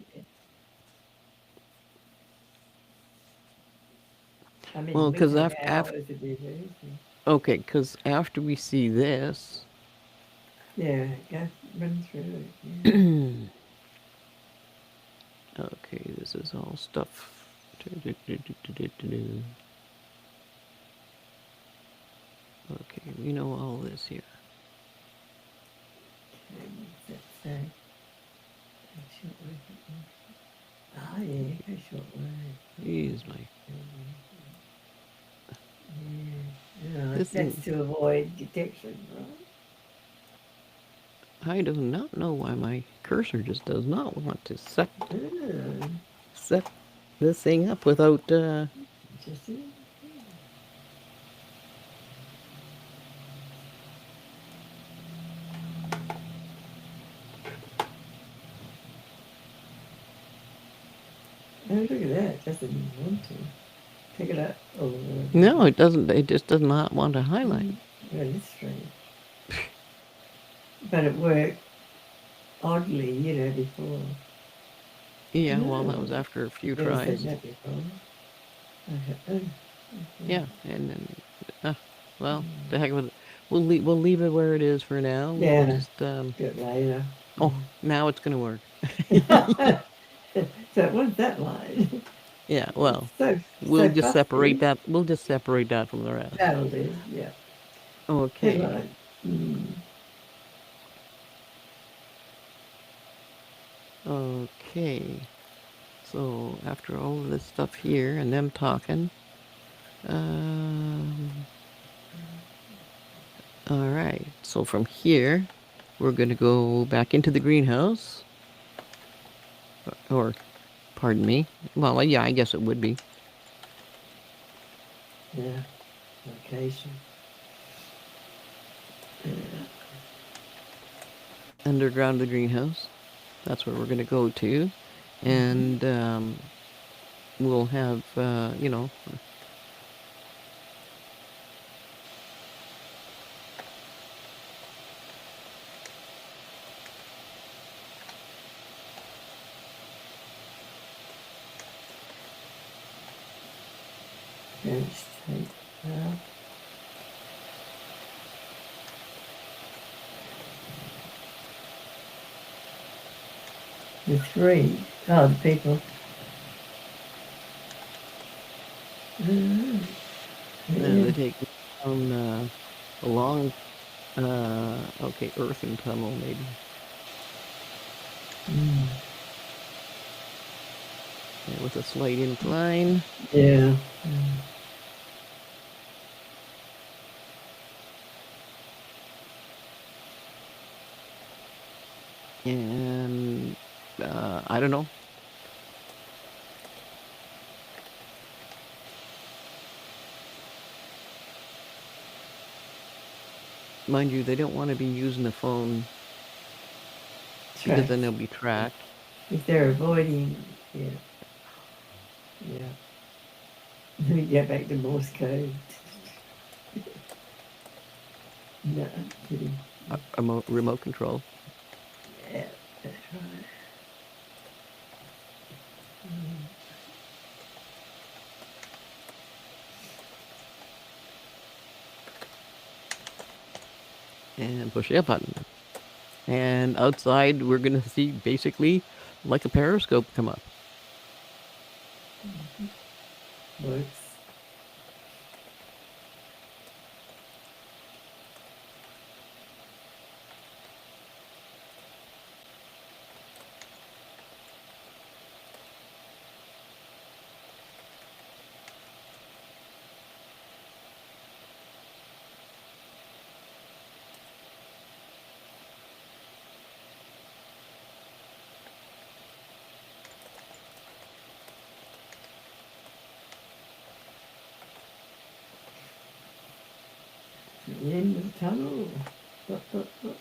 I mean, Well, we because take after hours to do this. okay, because after we see this, Yeah, go run through it. Yeah. okay, this is all stuff. Okay, we know all this here. Okay, what's that say? Oh yeah, go short word. Jeez, my Yeah, this that's thing. to avoid detection, right? I do not know why my cursor just does not want to Ah, set this thing up without. interesting. Oh, look at that. It doesn't even want to. Pick it up. Oh, No, it doesn't. It just does not want to highlight. that is strange. But it worked oddly, before. Yeah, well, that No, was after a few never seen tries. that before. Okay. Yeah, and then, well, the heck with it. We'll leave it where it is for now. We'll Yeah, just do it later. oh, now it's gonna work. Yeah. So it was that line. Yeah, It's well, so fussy. We'll just separate that from the rest. That'll do. Yeah. Okay. Headline. Mm. Okay. So after all of this stuff here and them talking, um, all right. So from here, we're gonna go back into the greenhouse, or, pardon me. Well, yeah, I guess it would be Yeah. Location. underground the greenhouse. That's where we're gonna go to, Mm-hmm. and we'll have French tape. Well, the three. Oh, the people. Mm. they Yeah. take down a long okay, earthen tunnel maybe. Mm. Yeah, with a slight incline. Yeah. And I don't know. Mind you, they don't want to be using the phone because then Tracks. they'll be tracked. If they're avoiding, yeah, yeah. Let me get back to Morse code. No, I'm kidding. Remote control. Yeah, that's right. And push a button. And outside, we're going to see basically like a periscope come up. Works. The end of the tunnel. Dot, dot, dot.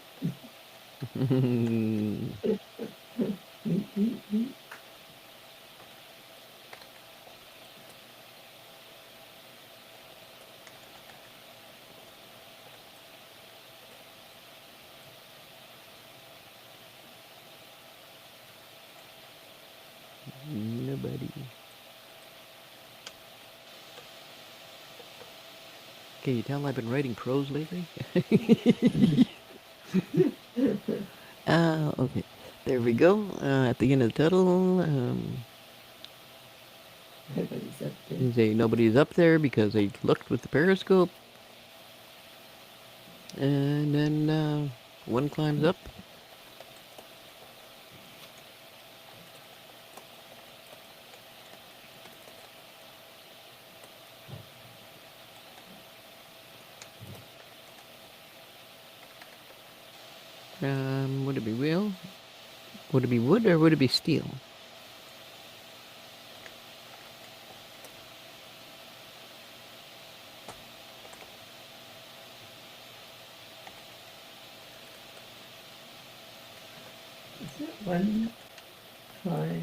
Nobody. Can you tell I've been writing prose lately? Okay. There we go. At the end of the tunnel, Nobody's up there. you say nobody's up there because they looked with the periscope. And then one climbs up. Would it be real? Would it be wood or would it be steel? Is it one time?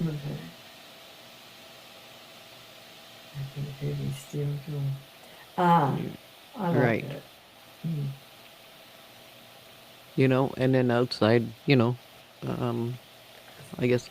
Okay. I think heavy steel door. Ah, I like Right. that. Mm. You know, and then outside, um, I guess.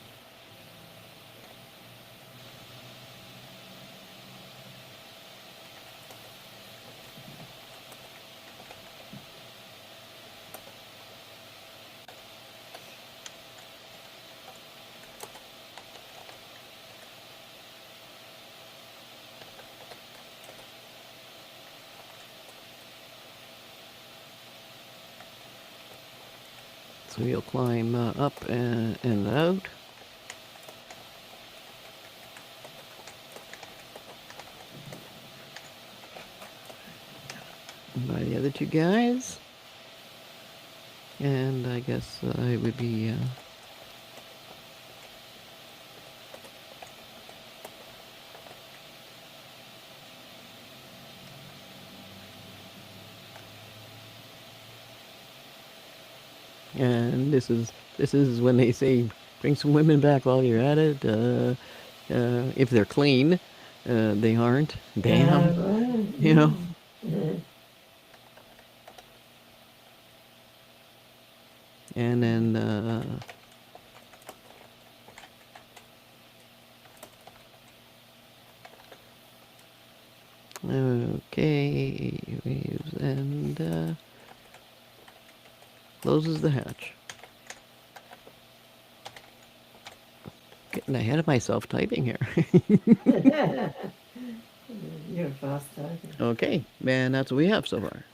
So you'll climb up and out. By the other two guys. And I guess it would be. And this is when they say bring some women back while you're at it. If they're clean, they aren't. Damn, Right. you know. Yeah. And then okay, waves and closes the hatch. Getting ahead of myself typing here. You're a fast typer. Okay, and that's what we have so far.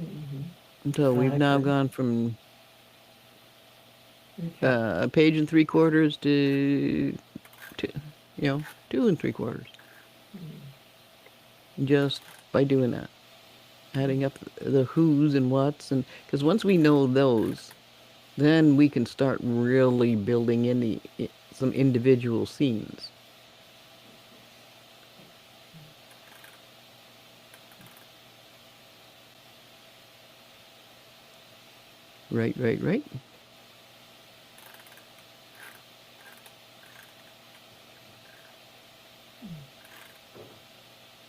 Mm-hmm. So we've now Okay. gone from Okay. a page and 3/4 to 2 and 3/4. Just by doing that, adding up the who's and what's, and because once we know those, then we can start really building in some individual scenes. Right, right, right.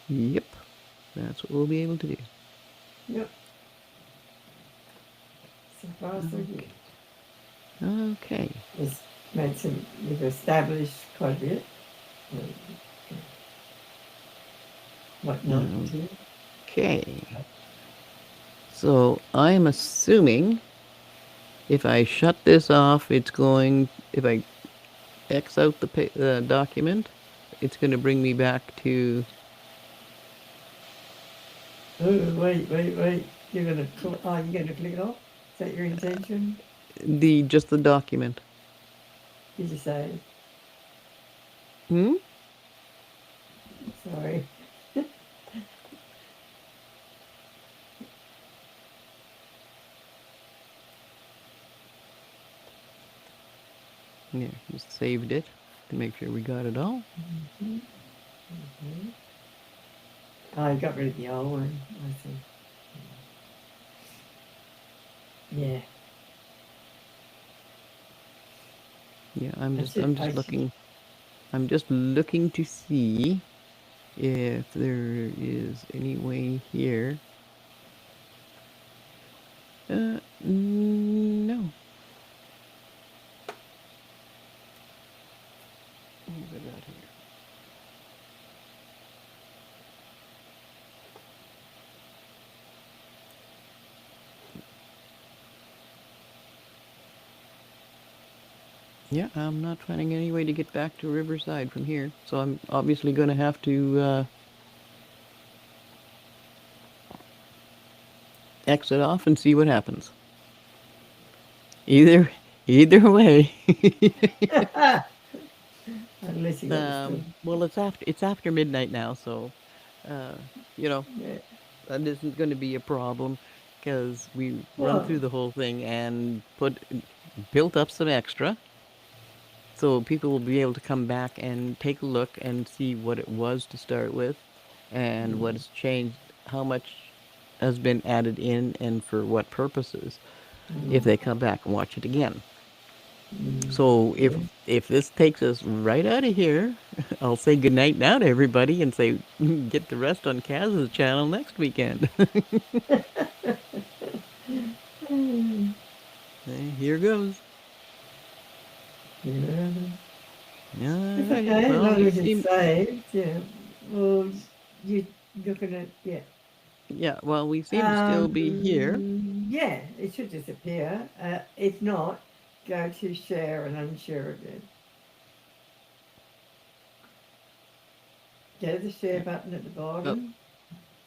Yep, that's what we'll be able to do. Yep. So far, so good. Okay. We've established quite a bit. What not to do. Okay. So I'm assuming if I shut this off, it's going. If I X out the document, it's going to bring me back to Oh, wait. You're gonna click it off? Is that your intention? just the document. Did you say? Hmm? Sorry. Yeah, just saved it to make sure we got it all. Oh, you got rid of the old one. I see. Yeah. Yeah, I'm That's just it. I'm just looking. I'm just looking to see if there is any way here. No. What have I got here? Yeah, I'm not finding any way to get back to Riverside from here, so I'm obviously going to have to exit off and see what happens. Either Either way. Unless you got the still. Well, it's after midnight now, so uh, you know Yeah. that isn't going to be a problem because we run Well, through the whole thing and built up some extra, so people will be able to come back and take a look and see what it was to start with, and what mm, has changed, how much has been added in, and for what purposes. If mm, they come back and watch it again. mm, So if yeah. if this takes us right out of here, I'll say goodnight now to everybody and say get the rest on Kaz's channel next weekend. Mm, Here goes. yeah. It's Alrighty. okay, as Well, long we as it's seem saved. Yeah. Well, you looking at yeah. we seem to still be here. Yeah, it should disappear. If not, go to share and unshare again. Go to the share button at the Oh, bottom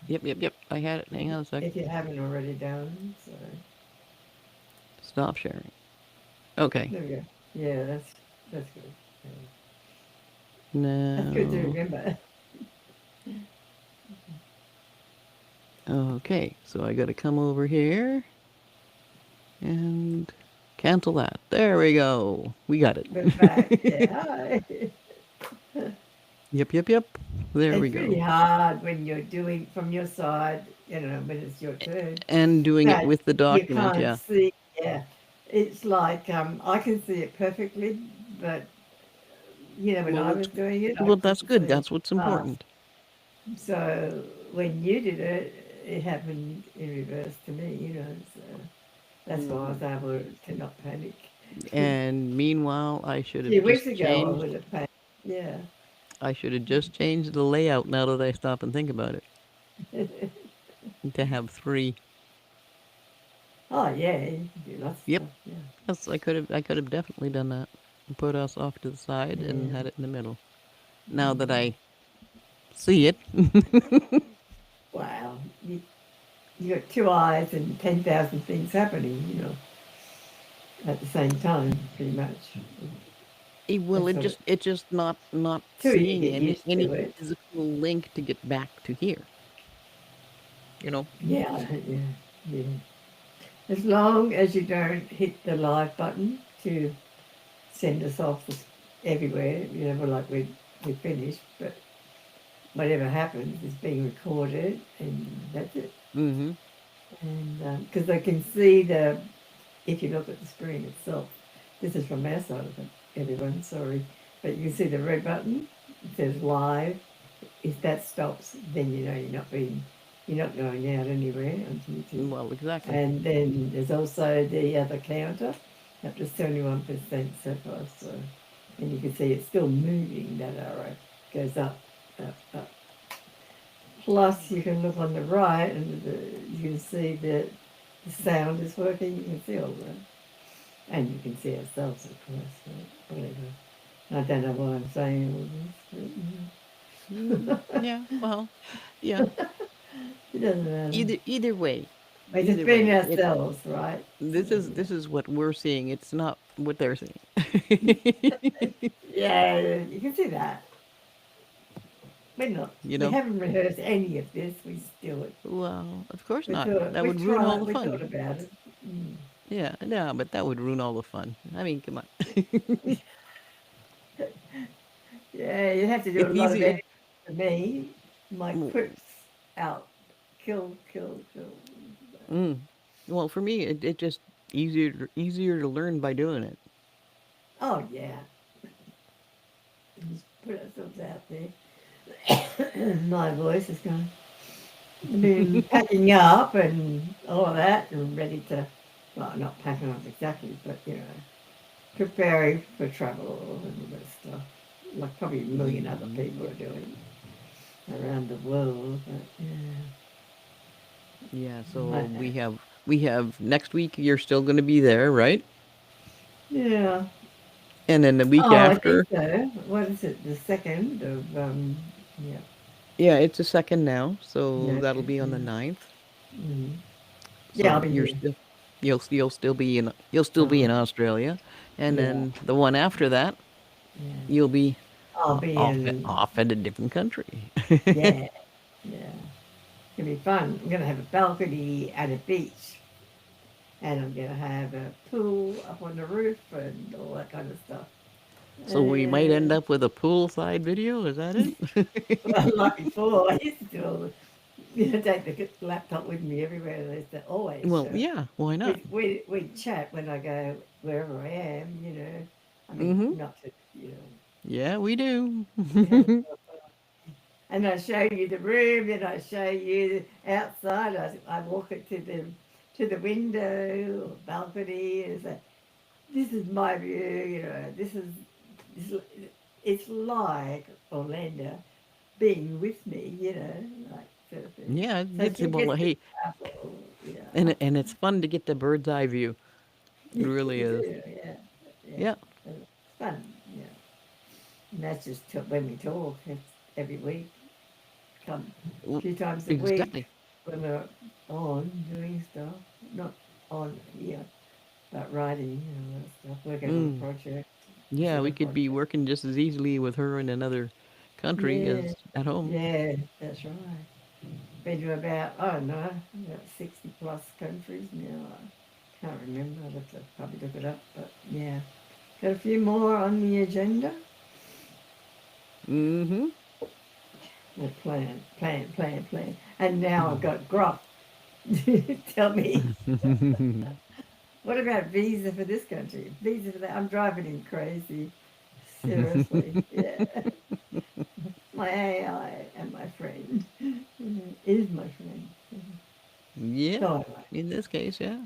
yep. I had it. Hang on a sec. if you haven't already done. So Stop sharing. Okay. there we go. Yeah, that's good. That's good to Now, remember. okay. So I got to come over here and cancel that. There we go. We got it. We're back. Yeah. Hi. Yep. There we It's really go. hard when you're doing from your side, when it's your turn, And doing it that with the you document, can't yeah. see. Yeah, it's like I can see it perfectly, but when Well, I that's was doing it, I that's couldn't good. see That's what's half. important. So when you did it, it happened in reverse to me. So that's why I Hmm. was able to not panic. And meanwhile, I A should few have weeks just ago, I changed. would have panicked. Yeah. I should have just changed the layout now that I stop and think about it. To have three. Oh yeah, you can do lots of Yep. stuff. Yeah. Yes, I could have definitely done that. Put us off to the side and Yeah. had it in the middle. Now that Mm. I see it. Wow. You got two eyes and 10,000 things happening, at the same time, pretty much. Well, That's it what just it, it just not till you seeing get used any to it. physical link to get back to here. You know. Yeah, yeah, yeah. As long as you don't hit the live button to send us off everywhere, we're like we're finished, but whatever happens is being recorded, and that's it. Mm-hmm. And because they can see if you look at the screen itself, this is from our side of it, everyone, sorry, but you can see the red button, it says live. If that stops, then you're not going out anywhere on YouTube. Well, exactly. And then there's also the other counter, up to 71% so far, so, and you can see it's still moving, that arrow goes up, up. Plus, you can look on the right and you can see that the sound is working. You can see all that. And you can see ourselves, of course, but whatever. I don't know why I'm saying all this, Yeah. Well. Yeah. it doesn't matter. Either way. We're just Either being way. It ourselves, right? So, this is what we're seeing. It's not what they're seeing. yeah, you can see that. You We know. haven't rehearsed any of this. We still it. Well, of course We not. thought, That we would ruin all tried, the we fun. thought about it. Mm. Yeah, no, but that would ruin all the fun. I mean, come on. Yeah, you have to do a It's lot of easy. editing for me. My Mm, quips out. Kill, kill, kill. mm. Well, for me, it just easier to learn by doing it. Oh, yeah. Just put ourselves out there. My voice is gone. Been packing up and all of that and ready to, well, not packing up exactly, but, preparing for travel and all that stuff. Like probably a million other people are doing around the world. But, Yeah. yeah. So we have next week. You're still going to be there, right? Yeah. And then the week Oh, I think after. so. What is it? The second of yeah, Yeah, it's a second now, so yeah, that'll be on the yeah. 9th. Mm. Yeah, I'll So be you're here. still. You'll still be in Oh, Australia, and yeah, then the one after that, yeah. you'll be I'll be off in, off at a different country. yeah, yeah. It'll be fun. I'm going to have a balcony at a beach, and I'm going to have a pool up on the roof and all that kind of stuff. So we might end And, up with a poolside video. Is that it? well, like before, I used to do all the, take the laptop with me everywhere, and I used to always Well, show. yeah. Why not? We chat when I go wherever I am. I mean, Mm-hmm. not to, Yeah, we do. yeah. And I show you the room, and I show you outside. I walk it to the window or balcony, and say, "This is my view." This. It's like Orlando being with me. Like sort of thing. Yeah, So it's she well. gets to Hey, travel. and it's fun to get the bird's eye view. It You really is. do, yeah, yeah. Yeah. It's fun, yeah. And that's just when we talk. It's every week. Come a w- few times a week Exactly. when we're on doing stuff. Not on here, but writing and all that stuff. Working on a Mm. project, Yeah, we sort could be project. working just as easily with her in another country Yeah, as at home. yeah, that's right. Been to about, I don't know, about 60 plus countries now. I can't remember. I'll have to probably look it up. But yeah, got a few more on the agenda. Mm-hmm. Well, plan. And now I've got Grok. Tell me, what about visa for this country? Visa for that? I'm driving him crazy. Seriously, yeah. My AI and my friend is my friend. Yeah. So In this case, yeah.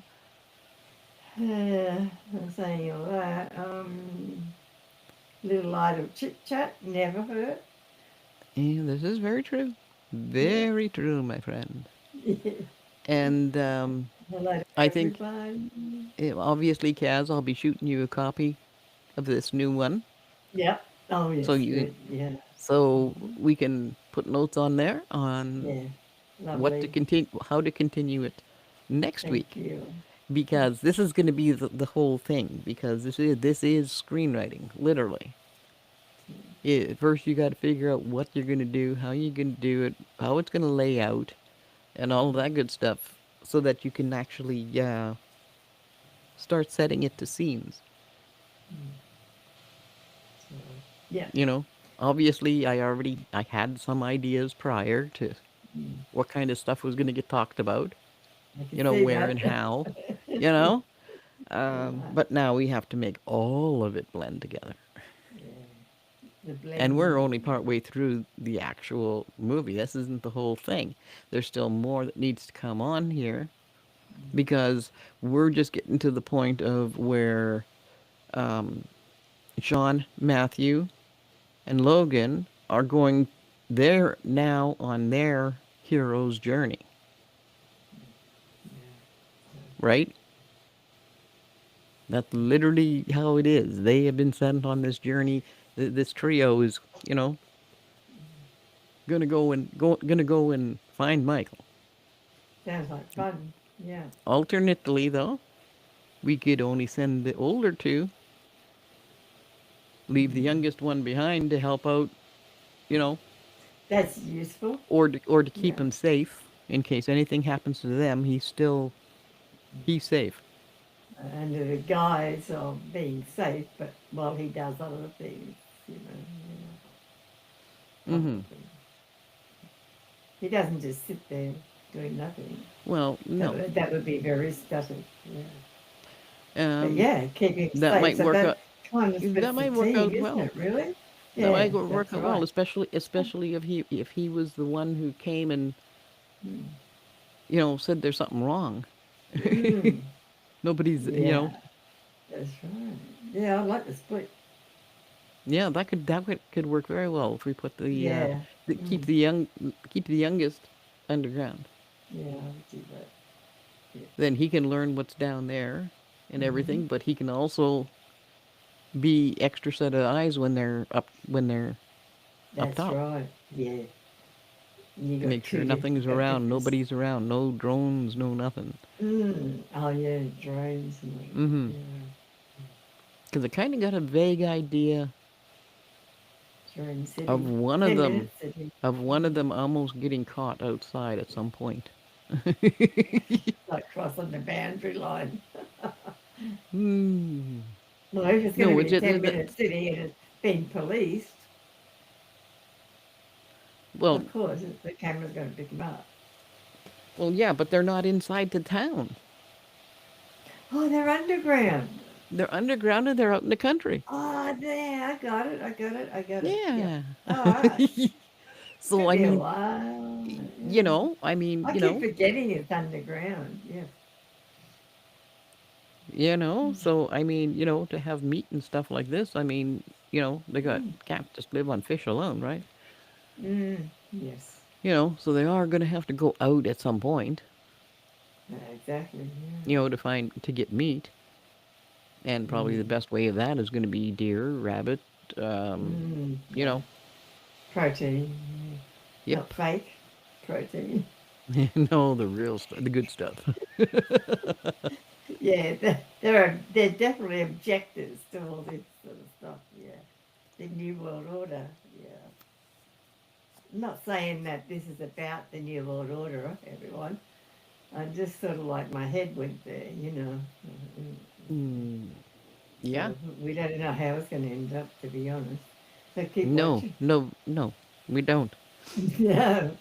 anyway, I'm saying all that. Little light of chit chat never hurt. And this is very true. Yeah. Very true, my friend. And Hello to I think everyone. obviously, Kaz, I'll be shooting you a copy of this new one, Yep. Oh so yes, you good. Yeah. so we can put notes on there on Yeah. what to Lovely. continue, how to continue it next Thank week, you. because this is going to be the whole thing. Because this is screenwriting, literally. First, you got to figure out what you're going to do, how you're going to do it, how it's going to lay out, and all of that good stuff, so that you can actually start setting it to scenes. So, yeah. You know, obviously, I had some ideas prior to what kind of stuff was going to get talked about. I can You know, see where that. and how. You know, Right. but now we have to make all of it blend together. Yeah. The And we're blending. only part way through the actual movie. This isn't the whole thing. There's still more that needs to come on here, because we're just getting to the point of where Sean, Matthew, and Logan are going, they're now on their hero's journey, right? That's literally how it is. They have been sent on this journey. This trio is, you know, gonna go and find Michael. Sounds like fun. Yeah. Alternately, though, we could only send the older two, leave the youngest one behind to help out, you know, That's useful. or to keep Yeah. him safe in case anything happens to them. He's safe. Under the guise of being safe, but while he does other things, Mm-hmm. probably. He doesn't just sit there doing nothing. Well, no. That would be very static. Yeah. But Um, yeah, keeping him that safe. might So work that out. kind of That splits the might work team, out isn't well. it? Really? That Yeah, might work that's out well, right. especially if he was the one who came and, Mm. said there's something wrong. Mm. Nobody's, Yeah, that's right. Yeah, I like the split. yeah, that could work very well if we put Yeah. keep Mm. the youngest underground. Yeah, I would do that. Yeah. Then he can learn what's down there and Hmm. everything, but he can also be extra set of eyes when they're up That's top. right. Yeah. And you got Make sure two different, nothing's got around, different. nobody's around, no drones, no nothing. Oh yeah, drones and like, Mm-hmm. yeah, Because I kind of got a vague idea drone of city, one of 10 minutes them, city, almost getting caught outside at some point. like crossing the boundary line. Hmm. Well, if it's going to No, be it's a just, 10-minute city and it's been policed, well, of course the camera's going to pick them up. well, yeah, but they're not inside the town. Oh, they're underground. They're underground and they're out in the country. Oh, there, I got it, I got it, I got it. Yep. Yeah. All right. It's So going to I be a mean, while. you Yeah. know, I mean, I keep forgetting it's underground. Yeah. So I mean, to have meat and stuff like this, I mean, they got Mm. can't just live on fish alone, right? Yes. So they are going to have to go out at some point, Exactly. Yeah. to get meat, and probably the Mm. best way of that is going to be deer, rabbit, um, you Yeah. know, Protein. Yeah. yep. Not fake protein. No, the real stuff, the good stuff. Yeah, there are definitely objectives to all this sort of stuff. Yeah, the New World Order. Yeah, I'm not saying that this is about the New World Order, everyone. I just sort of like my head went there, you know. Mm, yeah. So we don't know how it's going to end up, to be honest. So keep No, watching. no, no, we don't. No,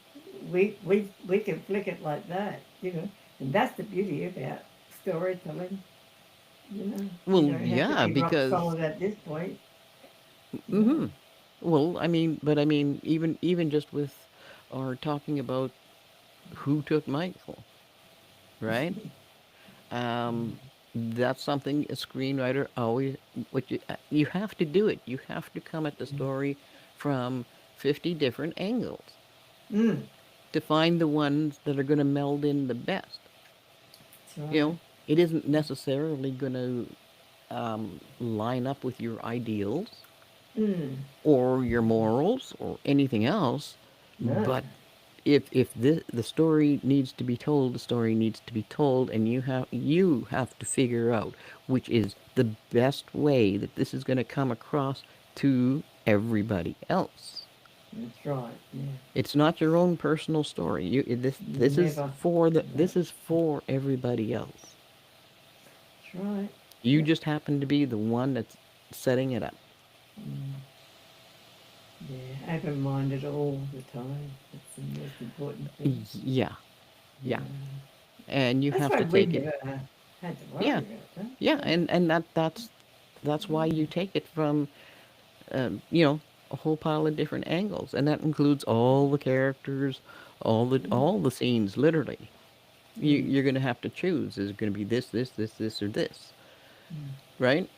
we can flick it like that, you know, and that's the beauty about storytelling. You know, you Well, don't have to yeah, be rock because solid at this point. Yeah. mm-hmm. Well, I mean, even just with our talking about who took Michael, right? Um, that's something a screenwriter always, what you have to do it. You have to come at the story from 50 different angles Mm, to find the ones that are going to meld in the best. that's You right. know, it isn't necessarily going to line up with your ideals Mm, or your morals or anything else, no. but if the story needs to be told, the story needs to be told, and you have to figure out which is the best way that this is going to come across to everybody else. That's right. Yeah. It's not your own personal story. This is Never. No. this is for everybody else. That's right. You Yep. just happen to be the one that's setting it up. Mm, yeah. Open minded all the time. That's the most important thing. Yeah, yeah, Yeah. and you That's have why to we take it. never had to worry Yeah, about that. yeah, Yeah. and that's why you take it from you know, a whole pile of different angles, and that includes all the characters, all the scenes. Literally, Mm, you're gonna have to choose. Is it gonna be this, or this, right?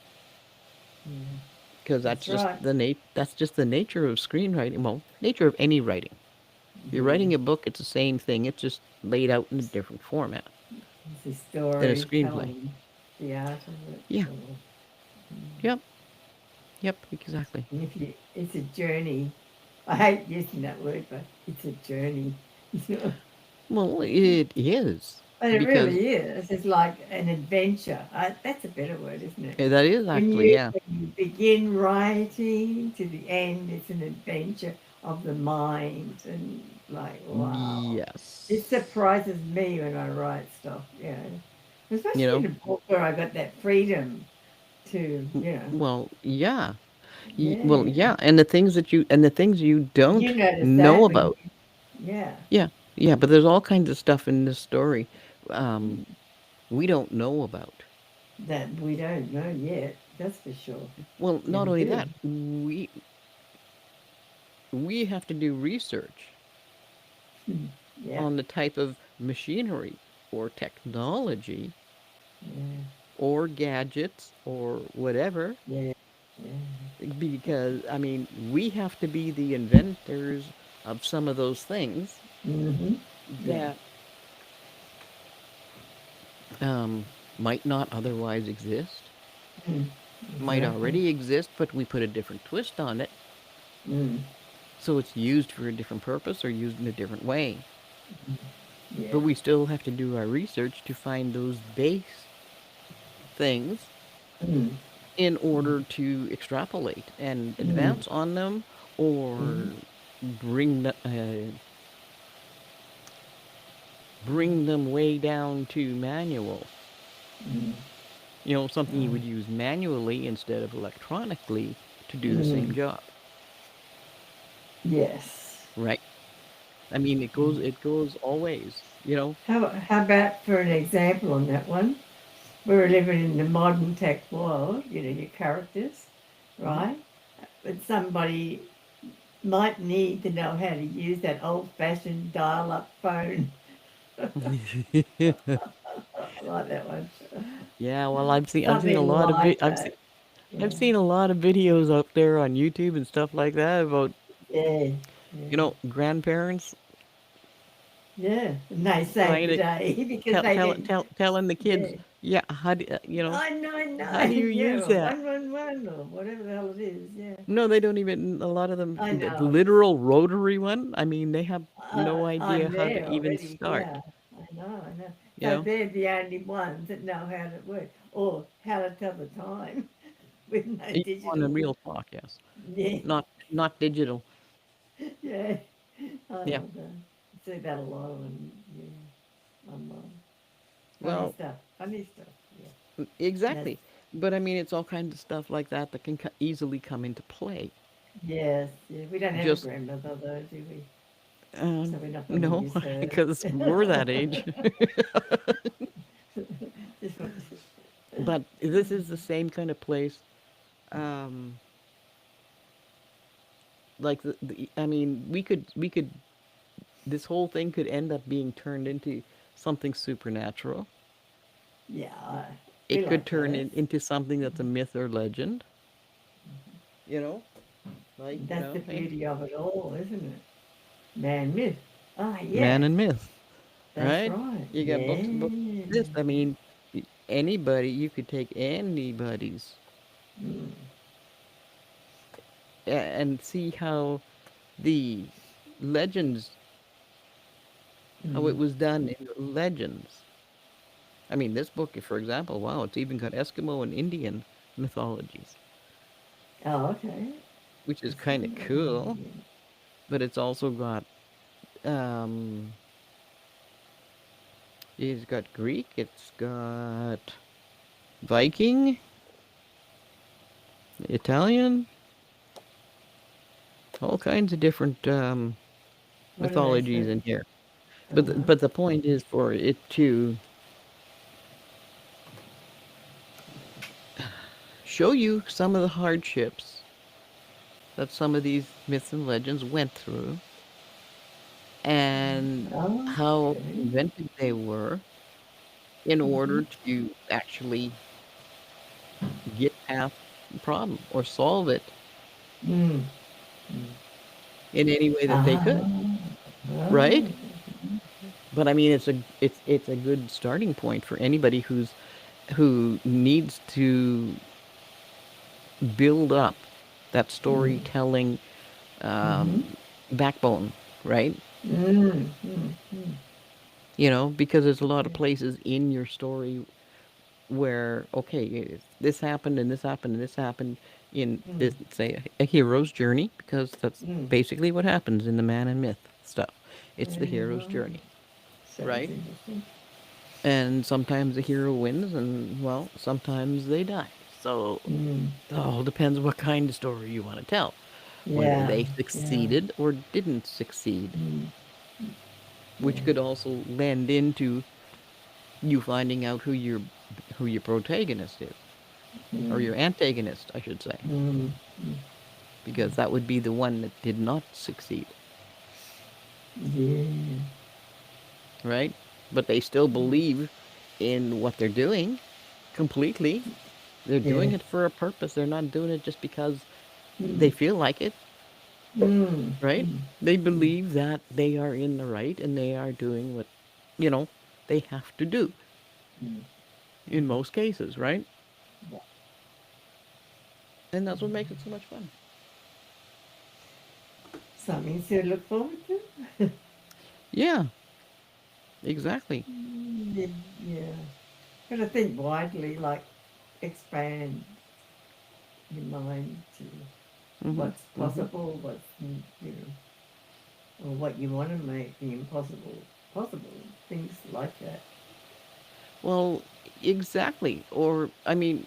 yeah. Because That's right. that's just the nature of screenwriting. Well, nature of any writing. If you're Yeah. writing a book, it's the same thing. It's just laid out in a different format It's the than a screenplay. storytelling, the art of it. Yeah. Or, Yep. Yep. Exactly. and if you, it's a journey. I hate using that word, but it's a journey. You know? Well, it is But it because really is. It's like an adventure. That's a better word, isn't it? that is actually, yeah. When you begin writing to the end, it's an adventure of the mind, and like wow, it Yes. surprises me when I write stuff. You know, You especially in know, a book where I got that freedom to, well, yeah. Well, yeah. yeah, and the things you don't You notice know that when about. you, yeah, Yeah. Yeah, but there's all kinds of stuff in this story um we don't know about. that we don't know yet. That's for sure. Well, not Never only did. that, we have to do research Yeah, on the type of machinery or technology yeah, or gadgets or whatever, yeah, yeah. because I mean, we have to be the inventors of some of those things Mm-hmm. Yeah. that um, might not otherwise exist, Mm. might Exactly. already exist, but we put a different twist on it. Mm. So it's used for a different purpose or used in a different way. Yeah. But we still have to do our research to find those base things Mm. in order to extrapolate and Mm. advance on them or Mm. bring bring them way down to manual. Mm. Something you Oh. would use manually instead of electronically to do the same Mm. job, Yes. right? I mean, it goes always. How about for an example on that one? We're living in the modern tech world, your characters, Mhm. right? But somebody might need to know how to use that old fashioned dial up phone. I like that one. Yeah, well, I've seen a Something lot of like I've that. seen Yeah. I've seen a lot of videos out there on YouTube and stuff like that about Yeah. Yeah. grandparents Yeah. And they saved trying the to day because they didn't. telling the kids, Yeah. yeah, how do I know, how do you yeah. use that? 111 or whatever the hell it is. Yeah. No, they don't even. A lot of them, I the know. literal rotary one. I mean, they have no idea I'm how to there even already. start. Yeah, I know, I know. You So know, they're the only ones that know how to work or how to tell the time with no You on a digital. real clock, yes, Yeah, not digital. yeah. I Yeah. love that. I see that a lot on online. Funny Well, stuff. Funny stuff. Yeah. That's exactly. But I mean, it's all kinds of stuff like that that can easily come into play. yes. Yeah. We don't have a Just grandmother though, do we? uh, So we're not going to no, use her. because we're that age. Just want But this is the same kind of place. Um, like I mean, we could this whole thing could end up being turned into something supernatural. yeah. We It could like turn those. into something that's a myth or legend. You know, like That's the hey, beauty of it all, isn't it? Man myth. Ah, man yes, and myth, that's right? right. You got books like Yeah. this. I mean, anybody you could take anybody's Mm. and see how the legends, how it Mm. was done in the legends. I mean, this book, for example, wow, it's even got Eskimo and Indian mythologies, Oh, okay. which is kind of Eskimo cool. Indian. But it's also got um, it's got Greek, it's got Viking, Italian, all kinds of different What do they mythologies say? in here. But Uh-huh. but the point is for it to show you some of the hardships that some of these myths and legends went through and Oh, how okay. invented they were in Mm-hmm. order to actually get past the problem or solve it Mm. Mm. in any way that they Ah, could, right? right. But I mean, it's a good starting point for anybody who needs to build up that Mm. storytelling Mm-hmm. backbone, right? Mm. Mm. Mm. Because there's a lot of places in your story where, okay, this happened and this happened and this happened in Mm. this, say, a hero's journey, because that's Mm. basically what happens in the man and myth stuff. It's the hero's Right. journey, Sounds right? interesting. And sometimes the hero wins, and well, sometimes they die. So Mm. it all depends what kind of story you want to tell, whether Yeah. they Yeah. succeeded or didn't succeed, Mm. which Yeah. could also lend into you finding out who your protagonist is, or Mm. your antagonist, I should say, Mm. because that would be the one that did not succeed, Yeah. right? But they still believe in what they're doing completely. They're Yeah. doing it for a purpose. They're not doing it just because Mm. they feel like it, Mm. right? Mm. They believe that they are in the right and they are doing what, you know, they have to do Mm. in most cases, right? Yeah. And that's what makes it so much fun. something to look forward to. Yeah, exactly. Yeah, yeah. Got to think widely, like expand your mind to Hmm. what's Hmm. possible, you know, or what you want to make the impossible possible, things like that. Well, exactly. Or, I mean,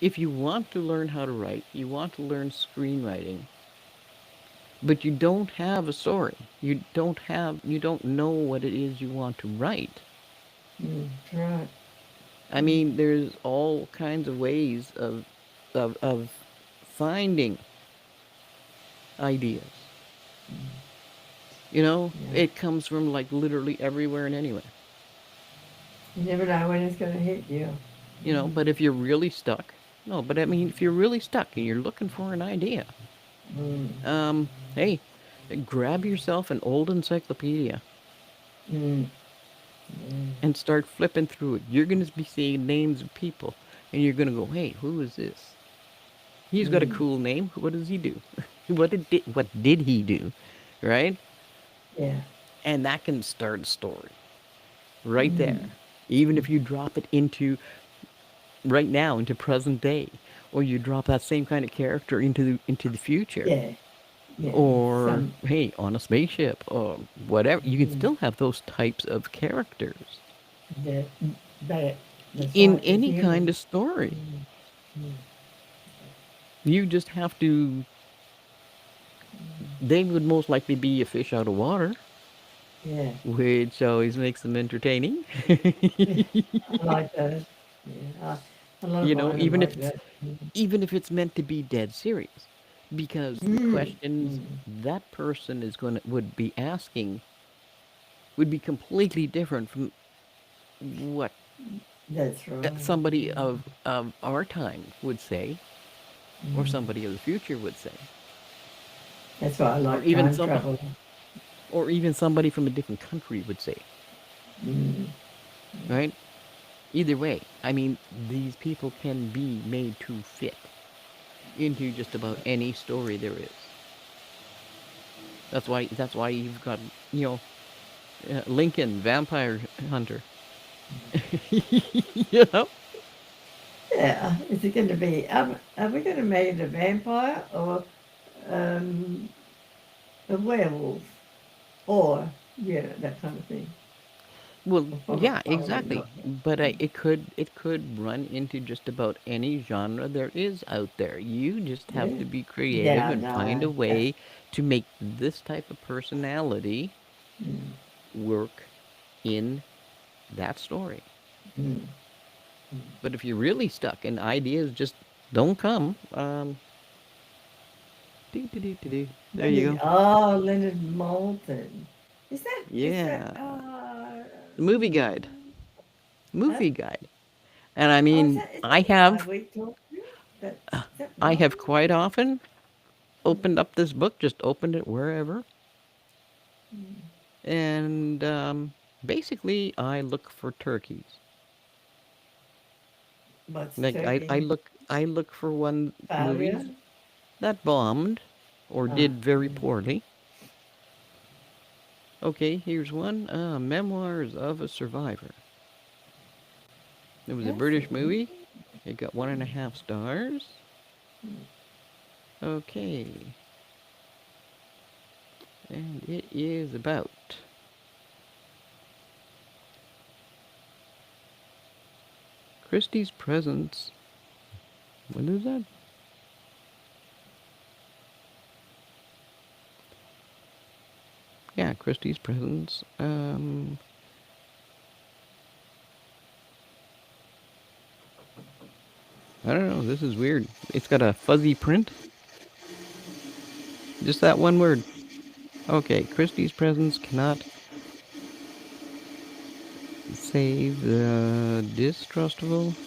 if you want to learn how to write, you want to learn screenwriting, but you don't have a story. You don't know what it is you want to write. Right. I mean, there's all kinds of ways of finding ideas. You know, Yeah. it comes from like literally everywhere and anywhere. You never know when it's going to hit you. You know, but if you're really stuck, no, but I mean, if you're really stuck and you're looking for an idea, Mm. hey, grab yourself an old encyclopedia Mm. Yeah. and start flipping through it. You're going to be seeing names of people, and you're going to go, hey, who is this? He's got a Mm. cool name. What does he do? What did he do? Right? Yeah. And that can start a story right there. Mm. Even if you drop it into right now into present day, or you drop that same kind of character into the future, Yeah. Yeah. or Some. hey, on a spaceship, or whatever, you can Mm. still have those types of characters That. That. That's in right. The any kind human. of story. Mm. Mm. You just have to. They would most likely be a fish out of water, Yeah. which always makes them entertaining. I like that. Yeah. A lot of You know, mine are like that. Mm. even if it's meant to be dead serious, because the Mm. questions Mm. that person is going to would be asking would be completely different from what That's right. somebody of our time would say, or Mm. somebody of the future would say, That's why I or like even time some, travel. or even somebody from a different country would say, Mm. right? Either way, I mean, these people can be made to fit into just about any story there is. That's why you've got, you know, Lincoln, Vampire Hunter. You know? Yeah. Is it going to be? Are we going to make it a vampire or um, a werewolf or that kind of thing? Well, yeah, Probably exactly. not. But it could run into just about any genre there is out there. You just have Yeah. to be creative Yeah. and find No. a way to make this type of personality Mm. work in that story. Mm. But if you're really stuck and ideas just don't come, there you go. Leonard Maltin. Is that Yeah, the movie guide, movie guide. And I mean, is that the guy we talked to? That's is that I have Martin? quite often opened up this book, just opened it wherever, and basically I look for turkeys. What's Like Turkey? I look for one Failure? movies that bombed or Ah, did very poorly. Okay, here's one. Memoirs of a Survivor. It was a that's British it. movie. It got 1.5 stars. Okay, and it is about Christie's Presence. When is that? Yeah, Christie's Presence. I don't know. This is weird. It's got a fuzzy print. Just that one word. Okay, Christie's Presence cannot save the distrustful.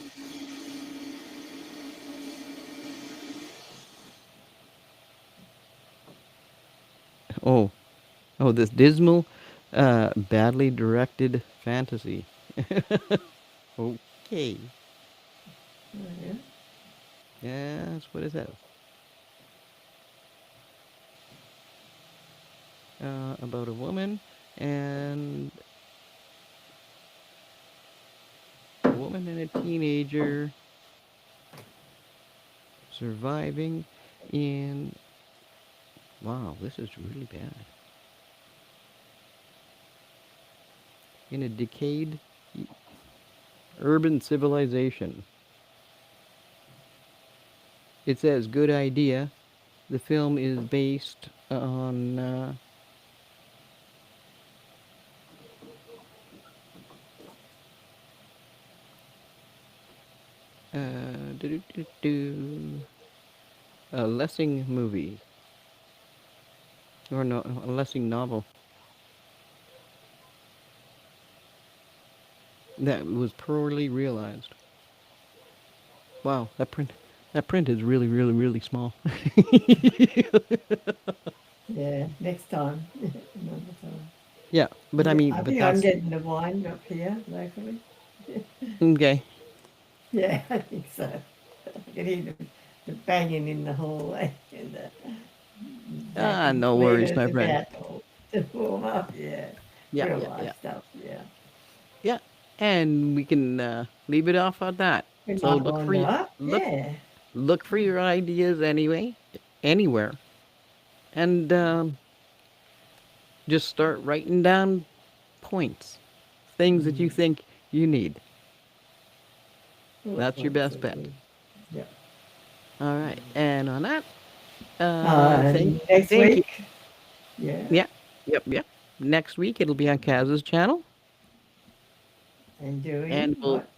Oh, oh, this dismal, badly directed fantasy. Okay. Oh, yeah. Yeah, that's what it says. about a woman and a teenager surviving in. Wow, this is really bad. In a decayed urban civilization. It says good idea. The film is based on a Lessing movie or no, a Lessing novel that was poorly realized. Wow, that print is really, really, really small. Yeah, next time. Another time. Yeah, but I mean, I but think I'm that's getting the wine up here locally. okay. Yeah, I think so. I can hear the banging in the hallway and the Ah, vacuum no worries, cleaners my friend. about to warm up. Yeah, Yeah, real yeah, life yeah, stuff. Yeah, yeah. And we can leave it off on that. we So might wind up. Yeah, look for your ideas anyway, anywhere, and just start writing down points, things that you think you need. bullet That's your points best are bet. good. Yeah. All right. And on that, Next thank you. week. Yeah, Yeah. Yep. Yep. Next week it'll be on Kaz's channel, and doing and what?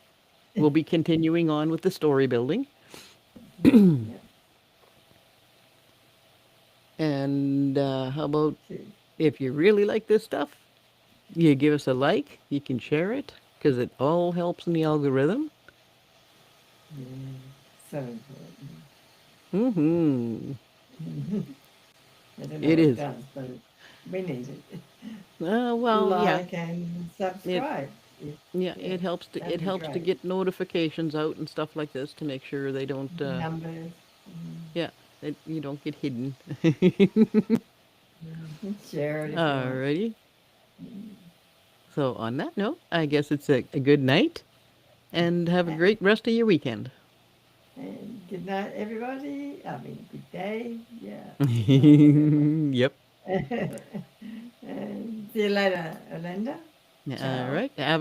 we'll be continuing on with the story building. Yeah. And how about Yeah. if you really like this stuff, you give us a like. You can share it because it all helps in the algorithm. Yeah, so important. Mm-hmm. I don't know It what it is. does, but we need it. Well, yeah. Like and It subscribe. If, yeah. yeah, It that'd be helps to great. get notifications out and stuff like this to make sure they don't. Numbers. Yeah. That you don't get hidden. Share it if you want. Alrighty. So on that note, I guess it's a good night and have a great rest of your weekend. And good night, everybody. I mean, good day. Yeah. Oh, Yep. whatever. And see you later, Orlando. All Ciao. right. Have